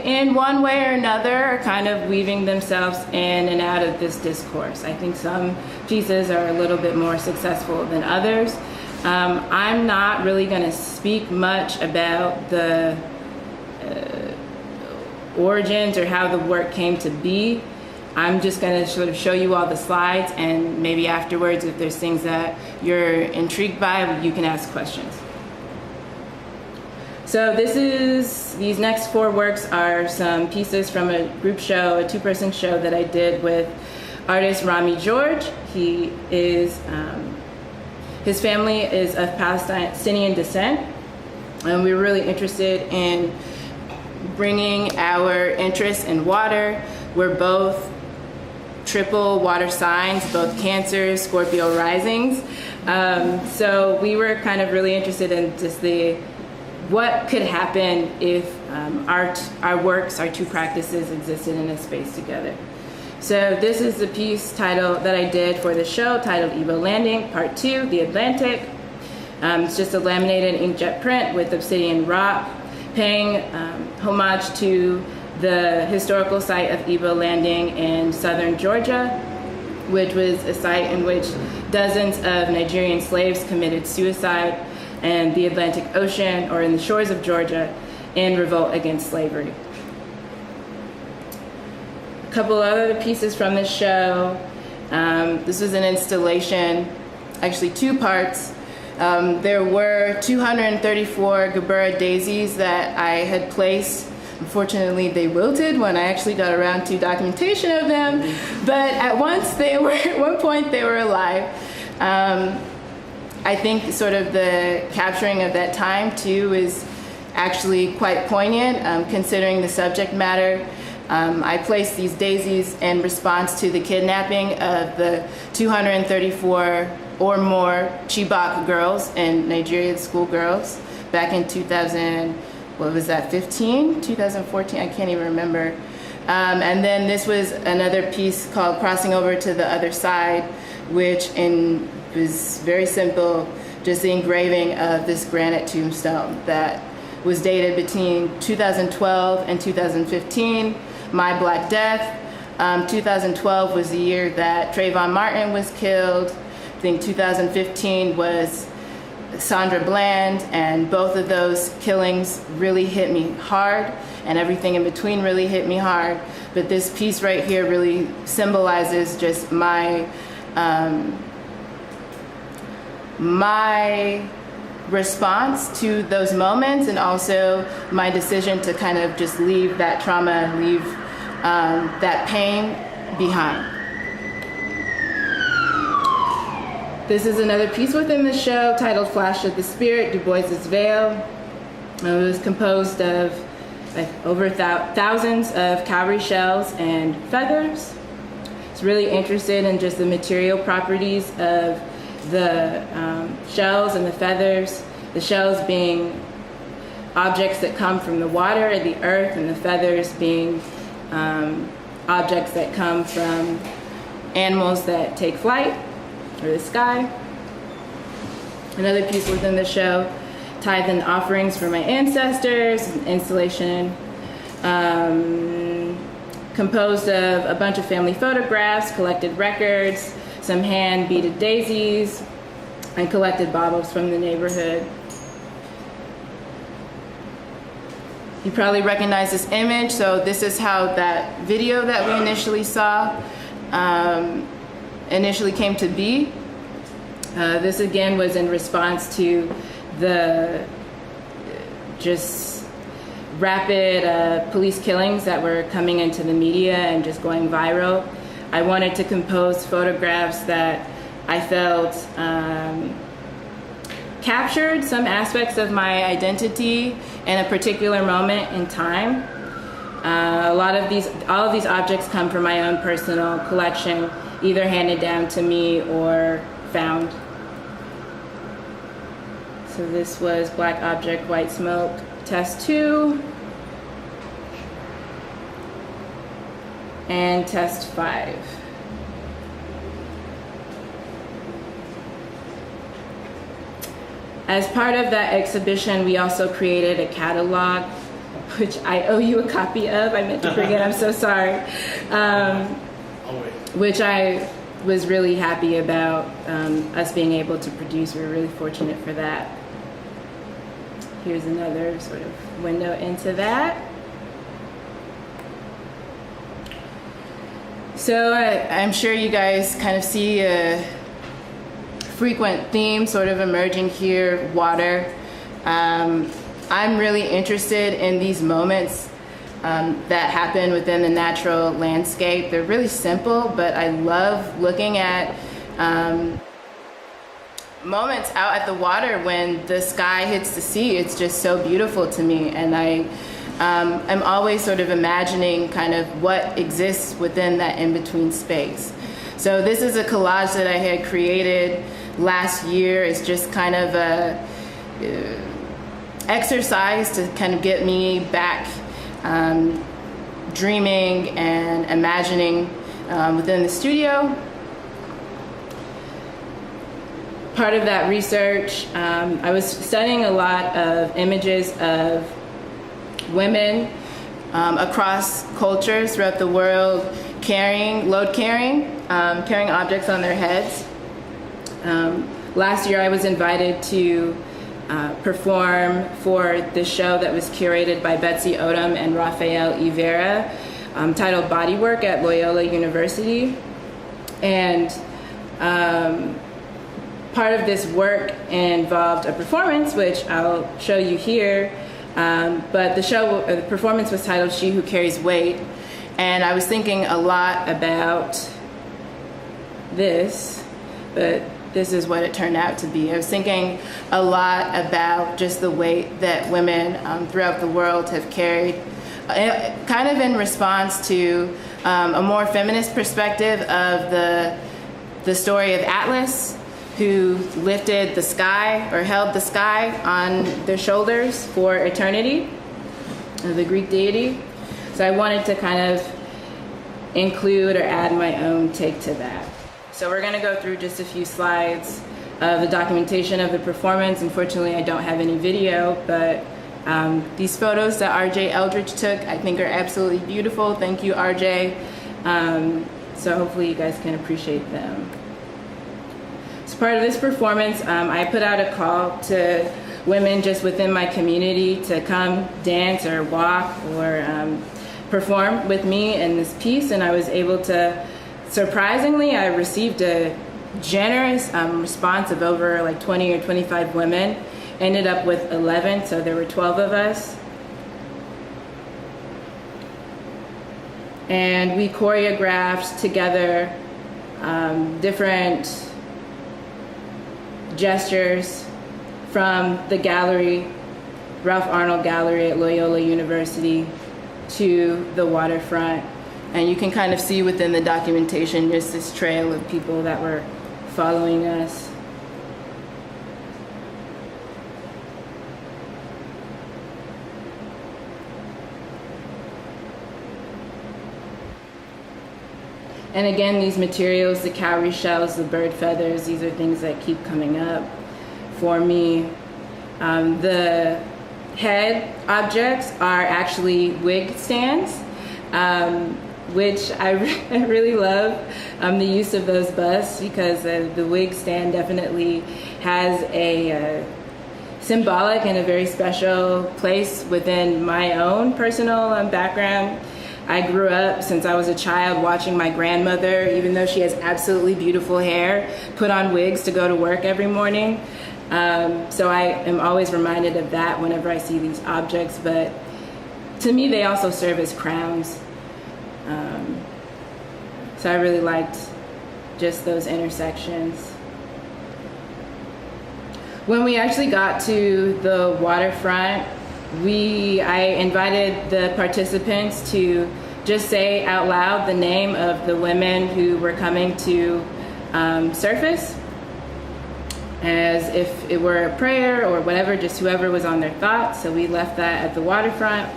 in one way or another are kind of weaving themselves in and out of this discourse. I think some pieces are a little bit more successful than others. I'm not really going to speak much about the origins or how the work came to be. I'm just going to sort of show you all the slides, and maybe afterwards, if there's things that you're intrigued by, you can ask questions. So these next 4 works are some pieces from a group show, a 2-person show that I did with artist Rami George. He is, his family is of Palestinian descent, and we were really interested in bringing our interest in water. We're both triple water signs, both Cancer, Scorpio risings. So we were kind of really interested in just what could happen if our works, our 2 practices existed in a space together. So this is the piece that I did for the show titled Ebo Landing, Part 2, The Atlantic. It's just a laminated inkjet print with obsidian rock, paying homage to the historical site of Ebo Landing in southern Georgia, which was a site in which dozens of Nigerian slaves committed suicide in the Atlantic Ocean or in the shores of Georgia. in revolt against slavery. A couple other pieces from this show. This was an installation, actually 2 parts. There were 234 Gabura daisies that I had placed. Unfortunately, they wilted when I actually got around to documentation of them, but at one point they were alive. I think sort of the capturing of that time too is actually quite poignant, considering the subject matter. I placed these daisies in response to the kidnapping of the 234 or more Chibok girls and Nigerian schoolgirls back in 2000, what was that, 2014? I can't even remember. And then this was another piece called Crossing Over to the Other Side, which was very simple, just the engraving of this granite tombstone that was dated between 2012 and 2015, My Black Death. 2012 was the year that Trayvon Martin was killed. I think 2015 was Sandra Bland, and both of those killings really hit me hard, and everything in between really hit me hard. But this piece right here really symbolizes just my response to those moments, and also my decision to kind of just leave that trauma, leave that pain behind. This is another piece within the show titled Flash of the Spirit, Du Bois's Veil. It was composed of over thousands of cowrie shells and feathers. It's really interested in just the material properties of the shells and the feathers. The shells being objects that come from the water and the earth, and the feathers being objects that come from animals that take flight, or the sky. Another piece within the show, Tithe and Offerings for My Ancestors, an installation composed of a bunch of family photographs, collected records, some hand beaded daisies, and collected bottles from the neighborhood. You probably recognize this image, so this is how that video that we initially saw initially came to be. This again was in response to the just rapid police killings that were coming into the media and just going viral. I wanted to compose photographs that I felt captured some aspects of my identity in a particular moment in time. All of these objects come from my own personal collection, either handed down to me or found. So this was Black Object, White Smoke, Test 2, and Test 5. As part of that exhibition, we also created a catalog, which I owe you a copy of. I meant to bring it, I'm so sorry. Which I was really happy about us being able to produce. We were really fortunate for that. Here's another sort of window into that. So I'm sure you guys kind of see a frequent theme sort of emerging here, water. I'm really interested in these moments that happen within the natural landscape. They're really simple, but I love looking at moments out at the water when the sky hits the sea. It's just so beautiful to me, and I'm always sort of imagining kind of what exists within that in-between space. So this is a collage that I had created last year. It's just kind of a exercise to kind of get me back dreaming and imagining within the studio. Part of that research, I was studying a lot of images of women across cultures throughout the world carrying objects on their heads. Last year I was invited to perform for the show that was curated by Betsy Odom and Rafael Ivera, titled Bodywork at Loyola University. And part of this work involved a performance, which I'll show you here. But the performance was titled She Who Carries Weight. And I was thinking a lot about this, but this is what it turned out to be. I was thinking a lot about just the weight that women throughout the world have carried, kind of in response to a more feminist perspective of the story of Atlas, who lifted the sky or held the sky on their shoulders for eternity, the Greek deity. So I wanted to kind of include or add my own take to that. So we're going to go through just a few slides of the documentation of the performance. Unfortunately, I don't have any video, but these photos that RJ Eldridge took, I think are absolutely beautiful. Thank you, RJ. So hopefully you guys can appreciate them. As part of this performance, I put out a call to women just within my community to come dance or walk or perform with me in this piece, and I was able to, surprisingly, I received a generous response of over like 20 or 25 women. Ended up with 11, so there were 12 of us. And we choreographed together different gestures from the gallery, Ralph Arnold Gallery at Loyola University, to the Waterfront. And you can kind of see within the documentation just this trail of people that were following us. And again, these materials, the cowrie shells, the bird feathers, these are things that keep coming up for me. The head objects are actually wig stands, which I really love the use of those busts, because the wig stand definitely has a symbolic and a very special place within my own personal background. I grew up since I was a child watching my grandmother, even though she has absolutely beautiful hair, put on wigs to go to work every morning. So I am always reminded of that whenever I see these objects, but to me they also serve as crowns. So I really liked just those intersections. When we actually got to the Waterfront, I invited the participants to just say out loud the name of the women who were coming to surface, as if it were a prayer or whatever, just whoever was on their thoughts. So we left that at the Waterfront.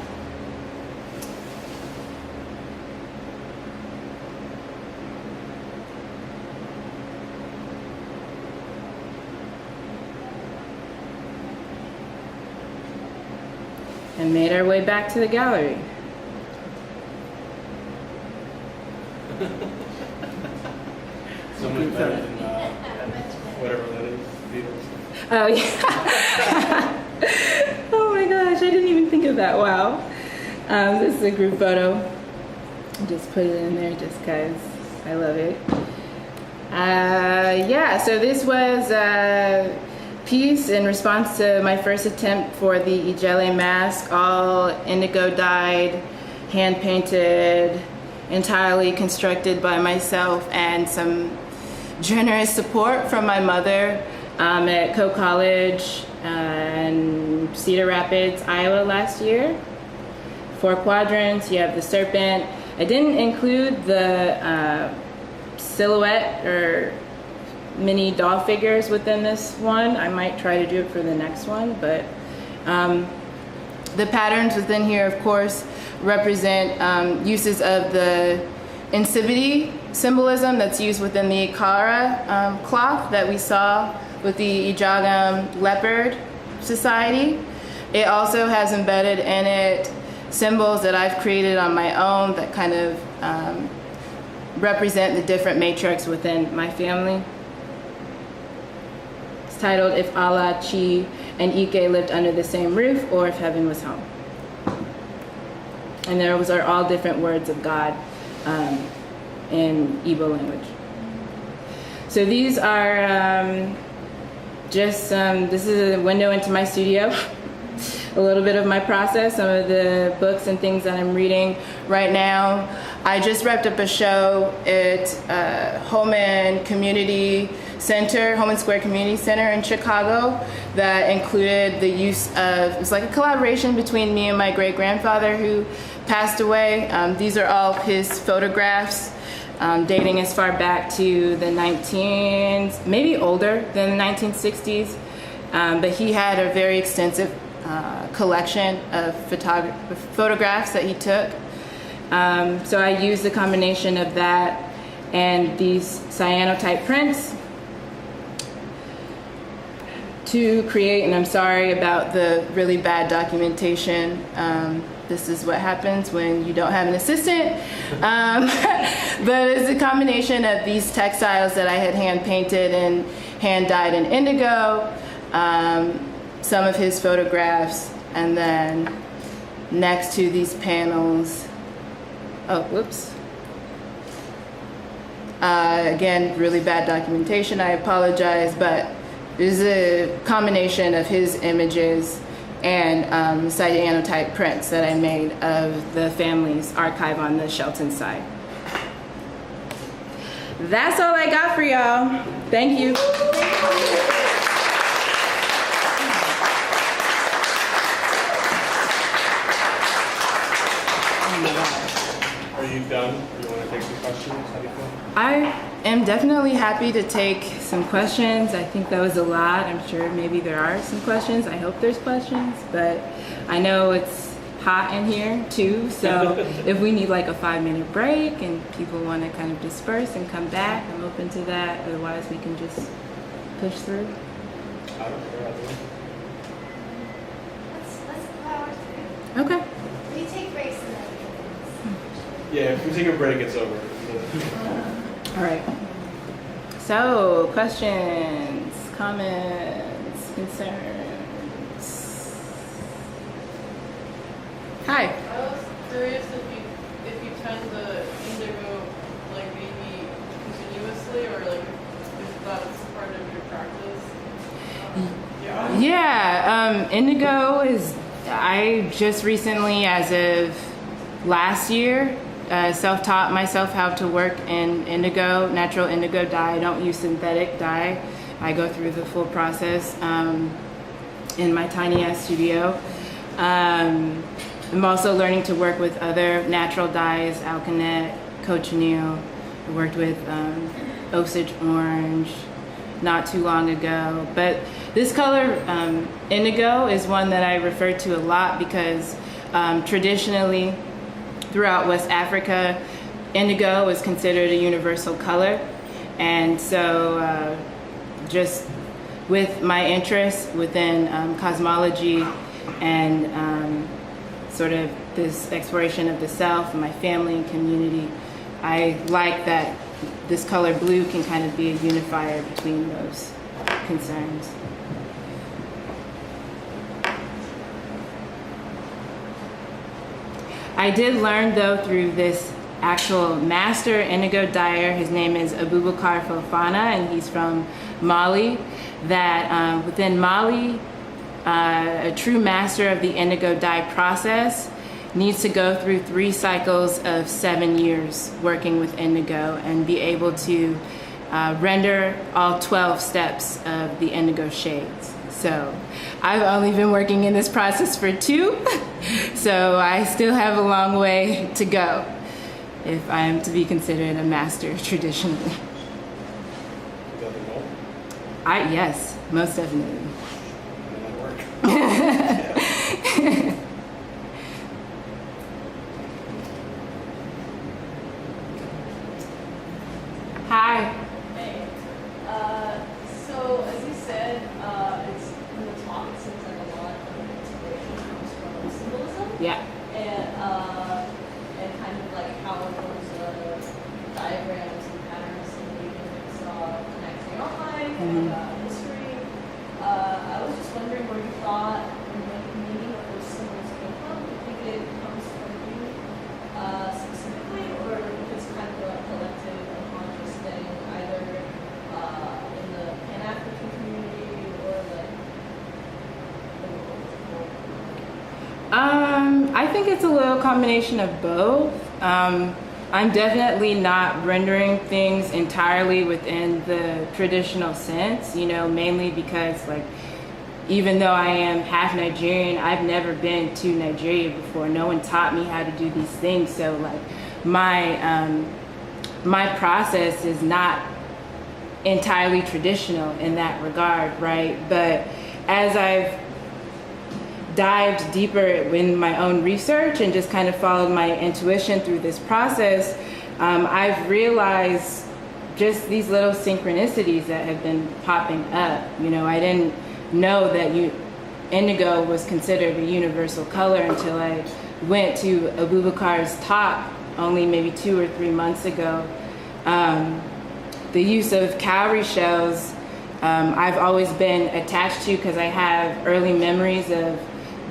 And made our way back to the gallery. So much better than whatever that is. Oh yeah. Oh my gosh, I didn't even think of that. Wow. This is a group photo. Just put it in there just because I love it. Yeah, so this was a piece in response to my first attempt for the Ijele mask, all indigo dyed, hand painted, entirely constructed by myself, and some generous support from my mother at Coe College in Cedar Rapids, Iowa last year. 4 quadrants, you have the serpent. I didn't include the silhouette or mini doll figures within this one. I might try to do it for the next one, but the patterns within here, of course, represent uses of the incivity symbolism that's used within the Ikara cloth that we saw with the Ijagam leopard society. It also has embedded in it symbols that I've created on my own that kind of represent the different matriarchs within my family. It's titled If Allah, Chi, and Ike Lived Under the Same Roof, or If Heaven Was Home. And those are all different words of God in Igbo language. So these are this is a window into my studio. A little bit of my process, some of the books and things that I'm reading right now. I just wrapped up a show at Home and Square Community Center in Chicago that included the use of, it was like a collaboration between me and my great-grandfather who passed away. These are all his photographs, dating as far back to the maybe older than the 1960s. But he had a very extensive collection of photographs that he took. So I used a combination of that and these cyanotype prints to create, and I'm sorry about the really bad documentation. This is what happens when you don't have an assistant. But it's a combination of these textiles that I had hand painted and hand dyed in indigo, some of his photographs, and then next to these panels, again, really bad documentation, I apologize, but this is a combination of his images and cyanotype prints that I made of the family's archive on the Shelton side. That's all I got for y'all. Thank you. Are you done? Or you want to take some questions? How do you feel? I am definitely happy to take some questions. I think that was a lot. I'm sure maybe there are some questions. I hope there's questions, but I know it's hot in here too. So if we need like a 5-minute break and people want to kind of disperse and come back, I'm open to that. Otherwise, we can just push through. I don't care. Let's power through. Okay. We take breaks and then Yeah, if we take a break, it's over. All right. So, questions, comments, concerns. Hi. I was curious if you tend the indigo like maybe continuously or like if that's part of your practice. Yeah, indigo is, I just recently, as of last year, self-taught myself how to work in indigo, natural indigo dye. I don't use synthetic dye. I go through the full process in my tiny ass studio. I'm also learning to work with other natural dyes, alkanet, cochineal. I worked with Osage orange not too long ago. But this color, indigo, is one that I refer to a lot because traditionally, throughout West Africa, indigo is considered a universal color. And so just with my interest within cosmology and sort of this exploration of the self and my family and community, I like that this color blue can kind of be a unifier between those concerns. I did learn, though, through this actual master indigo dyer, his name is Abubakar Fofana, and he's from Mali, that within Mali, a true master of the indigo dye process needs to go through 3 cycles of 7 years working with indigo and be able to render all 12 steps of the indigo shades. So I've only been working in this process for 2, so I still have a long way to go if I am to be considered a master traditionally. Yes, most definitely. Hi. Hey. So as you said, it's in the talk. It seems like a lot of inspiration comes from symbolism. Yeah. And kind of like how those diagrams and patterns and movements connect to your own life and history. I think it's a little combination of both. I'm definitely not rendering things entirely within the traditional sense, mainly because like, even though I am half Nigerian, I've never been to Nigeria before. No one taught me how to do these things. So like my process is not entirely traditional in that regard, right? But as I've dived deeper in my own research and just kind of followed my intuition through this process, I've realized just these little synchronicities that have been popping up. I didn't know that indigo was considered a universal color until I went to Abubakar's talk only maybe 2 or 3 months ago. The use of cowrie shells, I've always been attached to because I have early memories of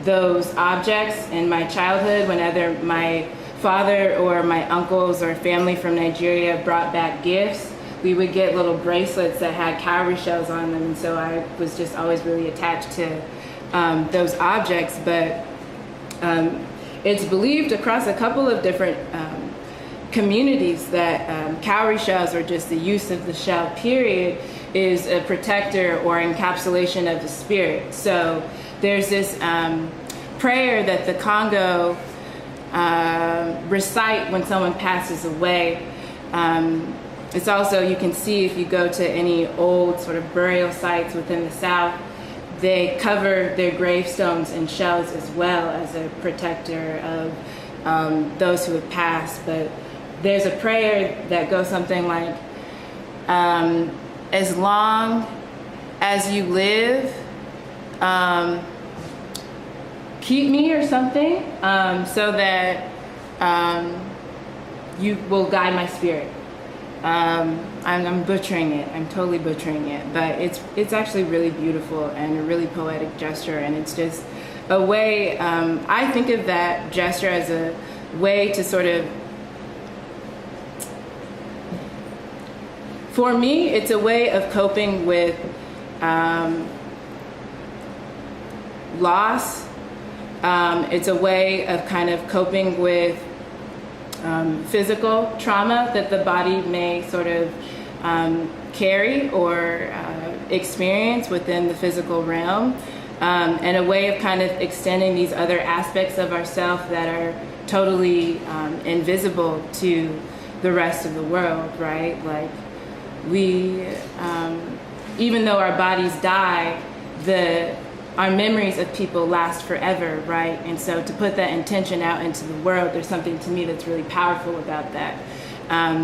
those objects in my childhood when either my father or my uncles or family from Nigeria brought back gifts. We would get little bracelets that had cowrie shells on them, and so I was just always really attached to those objects. But it's believed across a couple of different communities that cowrie shells, or just the use of the shell period, is a protector or encapsulation of the spirit. So there's this prayer that the Congo recite when someone passes away. It's also, you can see if you go to any old sort of burial sites within the South, they cover their gravestones in shells as well as a protector of those who have passed. But there's a prayer that goes something like, as long as you live, keep me, or something, so that you will guide my spirit. I'm butchering it. I'm totally butchering it, but it's actually really beautiful and a really poetic gesture, and it's just a way. I think of that gesture as a way to sort of, for me, it's a way of coping with loss. It's a way of kind of coping with physical trauma that the body may sort of carry or experience within the physical realm, and a way of kind of extending these other aspects of ourselves that are totally invisible to the rest of the world, right? Like we, even though our bodies die, our memories of people last forever, right? And so to put that intention out into the world, there's something to me that's really powerful about that.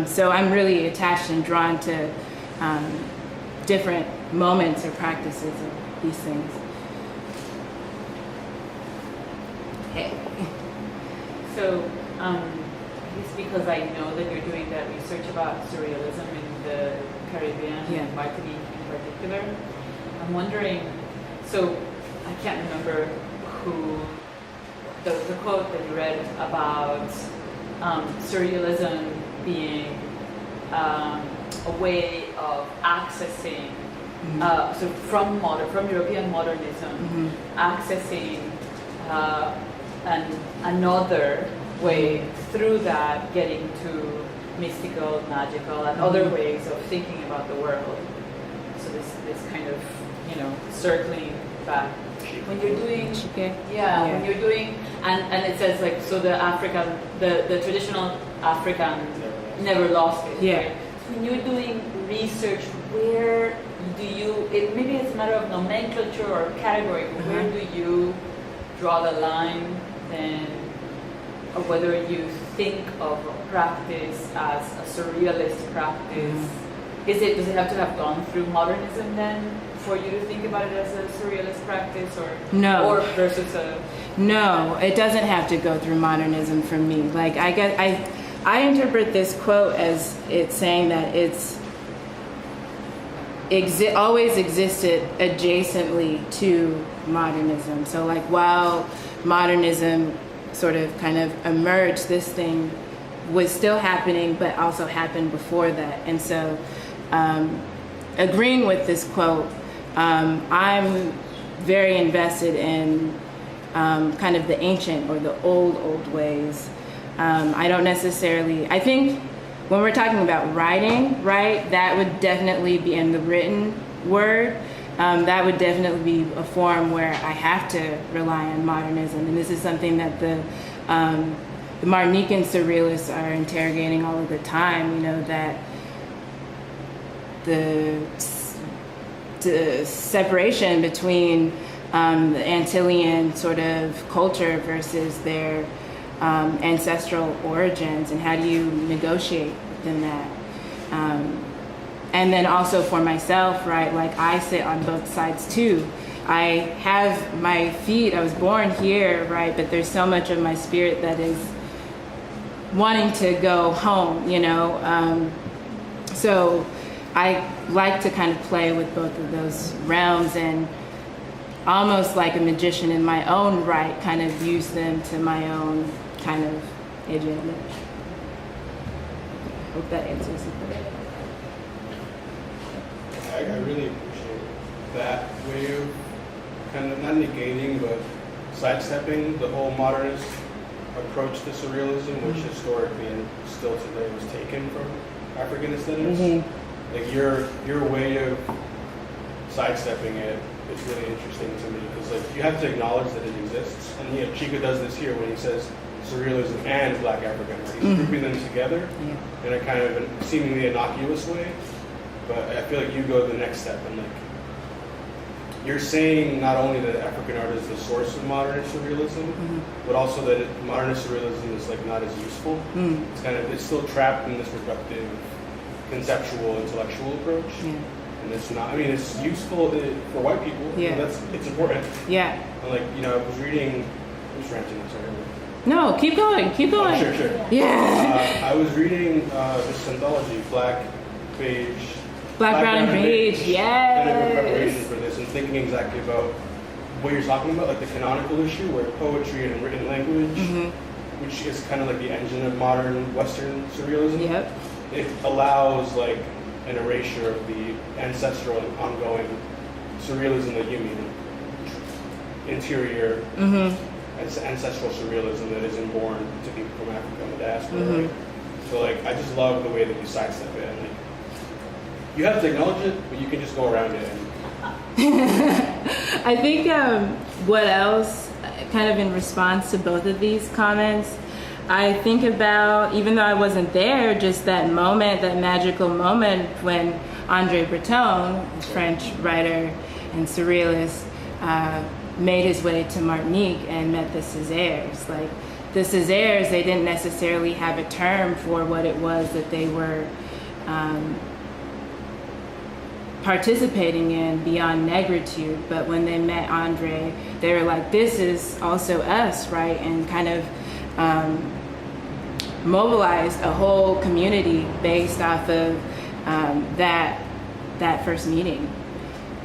So I'm really attached and drawn to different moments or practices of these things. Hey. So, it's because I know that you're doing that research about surrealism in the Caribbean, and Martinique in particular. I'm wondering, so I can't remember who, the quote that you read about surrealism being a way of accessing, so from European modernism, accessing another way through that, getting to mystical, magical, and other ways of thinking about the world. So this kind of, circling back. When you're doing, when you're doing, and it says like, so the African, the traditional African never lost it. Yeah. Right? So when you're doing research, where do you, maybe it's a matter of nomenclature or category, but where do you draw the line then, or whether you think of a practice as a surrealist practice? Does it have to have gone through modernism then for you to think about it as a surrealist practice, or no, or versus a? No, it doesn't have to go through modernism for me. Like I interpret this quote as it's saying that it's always existed adjacently to modernism. So like while modernism sort of kind of emerged, this thing was still happening, but also happened before that. And so agreeing with this quote, I'm very invested in kind of the ancient or the old ways. I don't necessarily, I think when we're talking about writing, right, that would definitely be in the written word. That would definitely be a form where I have to rely on modernism. And this is something that the Martinican surrealists are interrogating all of the time, you know, that the separation between the Antillean sort of culture versus their ancestral origins, and how do you negotiate within that? And then also for myself, right, like I sit on both sides too. I have my feet, I was born here, right, but there's so much of my spirit that is wanting to go home, you know? So I like to kind of play with both of those realms and almost like a magician in my own right, kind of use them to my own kind of advantage. I hope that answers the question. I really appreciate that way of kind of not negating, but sidestepping the whole modernist approach to surrealism, which historically and still today was taken from African aesthetics. Like your way of sidestepping it is really interesting to me, because like you have to acknowledge that it exists, and Chico does this here when he says surrealism and Black African art. He's grouping them together in a kind of a seemingly innocuous way. But I feel like you go the next step, and like you're saying not only that African art is the source of modernist surrealism, but also that modernist surrealism is like not as useful. It's still trapped in this reductive, conceptual, intellectual approach. And it's not. I mean, it's useful for white people. It's important. And like, you know, I was reading. I'm just ranting. I'm sorry. No, keep going. Keep going. Oh, sure. Yeah. I was reading this anthology, Black, Brown, and Beige, yes. Kind of in preparation for this, and thinking exactly about what you're talking about, like the canonical issue, where poetry and written language, which is kind of like the engine of modern Western surrealism, it allows like an erasure of the ancestral and ongoing surrealism that you mean, interior, ancestral surrealism that is inborn to people from Africa and the diaspora. Right? So like, I just love the way that you sidestep it. And, like, you have to acknowledge it, but you can just go around it. I think what else, kind of in response to both of these comments, I think about, even though I wasn't there, just that moment, that magical moment when André Breton, a French writer and surrealist, made his way to Martinique and met the Césaires. Like, the Césaires, they didn't necessarily have a term for what it was that they were participating in beyond negritude, but when they met Andre, they were like, this is also us, right? And kind of mobilized a whole community based off of that first meeting.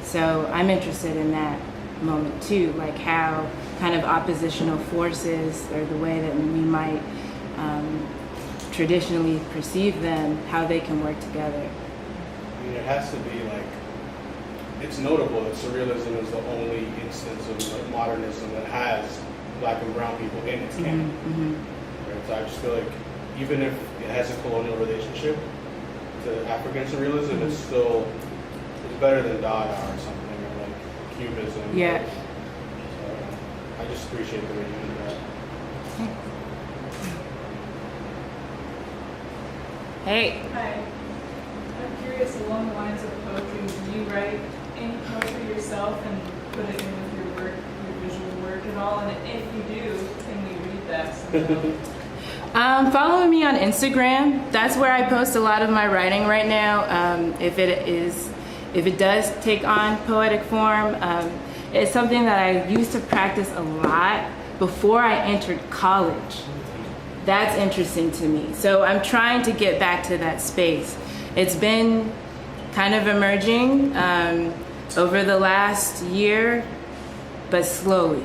So I'm interested in that moment too, like how kind of oppositional forces, or the way that we might traditionally perceive them, how they can work together. I mean, it has to be like, it's notable that surrealism is the only instance of like modernism that has Black and brown people in its canon. Right? So I just feel like even if it has a colonial relationship to African surrealism, it's still, it's better than Dada or something, or like Cubism. So I just appreciate the way you do that. Hey. Hi. I'm curious, along the lines of poetry, do you write any poetry yourself and put it in with your work, your visual work at all? And if you do, can we read that sometime? Follow me on Instagram. That's where I post a lot of my writing right now. If it does take on poetic form, it's something that I used to practice a lot before I entered college. That's interesting to me. So I'm trying to get back to that space. It's been kind of emerging over the last year, but slowly.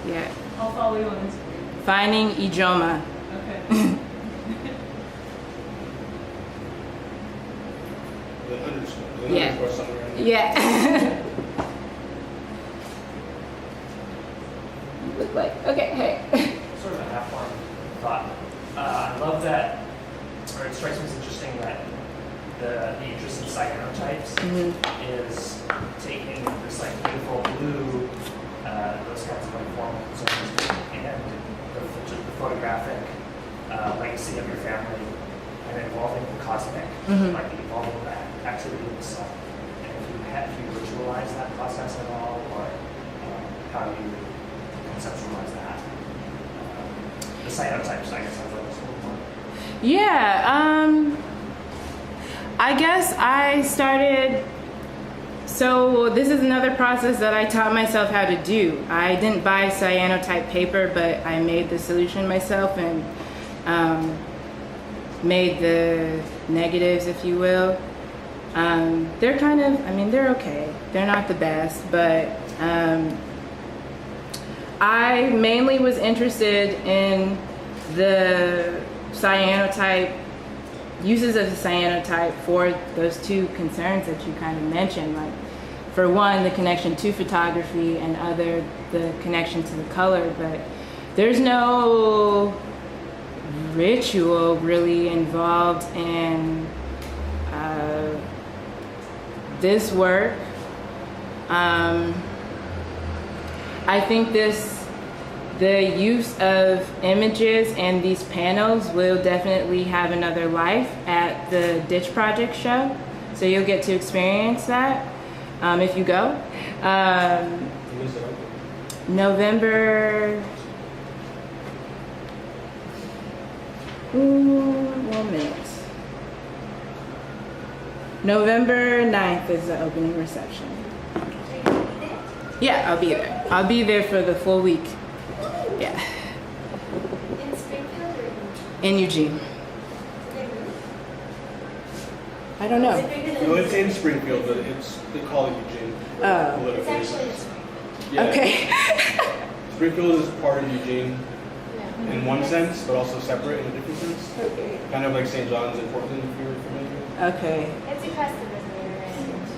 Yeah. I'll follow you on Instagram. Finding Ijoma. Okay. The underscore. The Yeah. underscore somewhere in there. Yeah. look like. Okay, hey. Sort of a half-formed thought. I love that, or it strikes me as interesting that the interest in cyanotypes is taking this like beautiful blue, those kinds of like formal concerns, and the photographic legacy of your family, and involving the cosmic, like involving that activity in the sun. And if you ritualize that process at all, or how do you conceptualize that? The cyanotypes, I guess, I'd like to know more. Yeah, I guess I started, so this is another process that I taught myself how to do. I didn't buy cyanotype paper, but I made the solution myself and made the negatives, if you will. They're kind of, I mean, they're okay. They're not the best, but I mainly was interested in the cyanotype, uses of the cyanotype for those two concerns that you kind of mentioned. Like, for one, the connection to photography, and other, the connection to the color. But there's no ritual really involved in this work. I think the use of images and these panels will definitely have another life at the Ditch Project show. So you'll get to experience that if you go. November, 1 minute. November 9th is the opening reception. Yeah, I'll be there. I'll be there for the full week. Yeah. In Springfield or In Eugene. I don't know. No, it's in Springfield, but they call it Eugene. Oh. Politically. It's actually in Springfield. Yeah. Okay. Springfield is part of Eugene in one sense, but also separate in a different sense. Okay. Kind of like St. John's in Portland, if you're familiar. Okay. It's across the river and it's a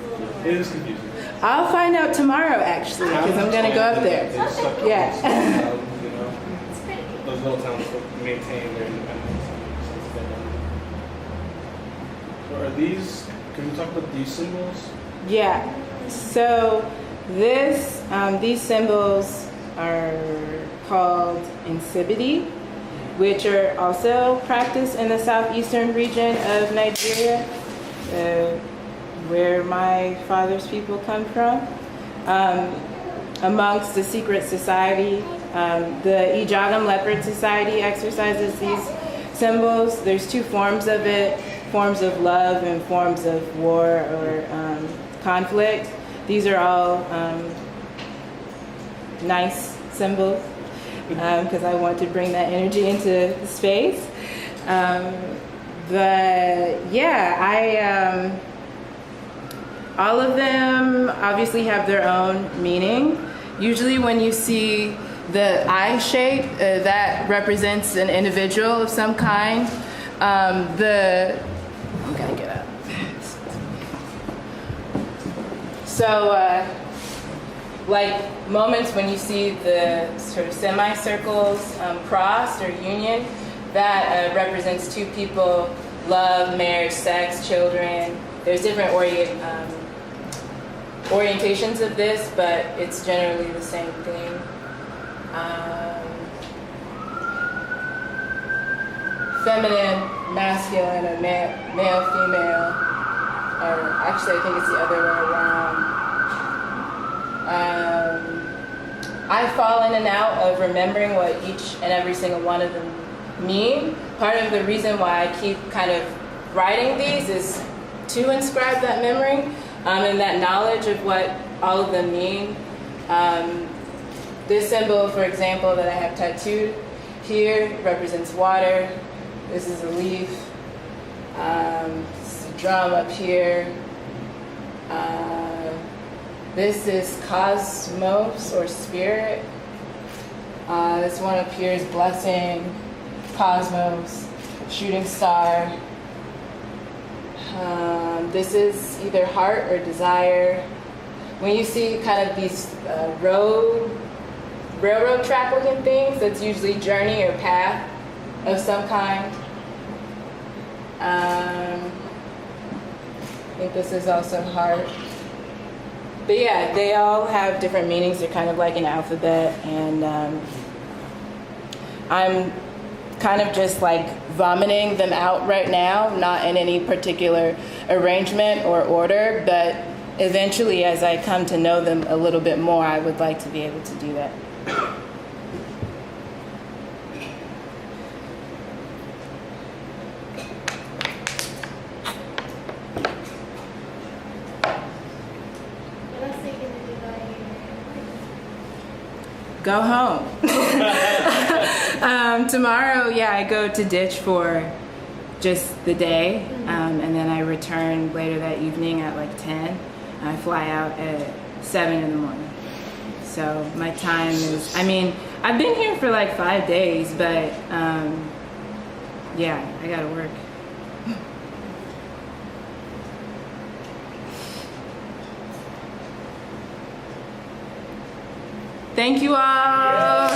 little more. It is confusing. I'll find out tomorrow, actually, because I'm gonna go up there. They just suck Yeah. towns, you know. It's pretty good. Those little towns maintain their independence. So are these? Can we talk about these symbols? Yeah. So these symbols are called insibidi, which are also practiced in the southeastern region of Nigeria, where my father's people come from. Amongst the secret society, the Ijagam Leopard Society exercises these symbols. There's two forms of it, forms of love and forms of war or conflict. These are all nice symbols because I want to bring that energy into space. But yeah, all of them obviously have their own meaning. Usually when you see the eye shape, that represents an individual of some kind. I'm gonna get up. So, like moments when you see the sort of semicircles crossed or union, that represents two people, love, marriage, sex, children. There's different orientations of this, but it's generally the same thing. Feminine, masculine, or male, female, or actually I think it's the other way around. I fall in and out of remembering what each and every single one of them mean. Part of the reason why I keep kind of writing these is to inscribe that memory and that knowledge of what all of them mean. This symbol, for example, that I have tattooed here represents water. This is a leaf. This is a drum up here. This is cosmos or spirit. This one up here is blessing, cosmos, shooting star. This is either heart or desire. When you see kind of these road railroad track looking things. That's usually journey or path of some kind. I think this is also heart. But yeah, they all have different meanings. They're kind of like an alphabet, and I'm kind of just like vomiting them out right now, not in any particular arrangement or order, but eventually as I come to know them a little bit more, I would like to be able to do that. What else are you going to do while you're Go home. Tomorrow, yeah, I go to Ditch for just the day, and then I return later that evening at like 10. I fly out at 7 in the morning. So my time is, I mean, I've been here for like 5 days, but yeah, I gotta work. Thank you all.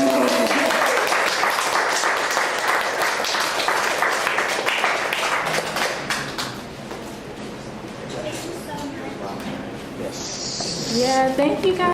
Yeah, thank you guys.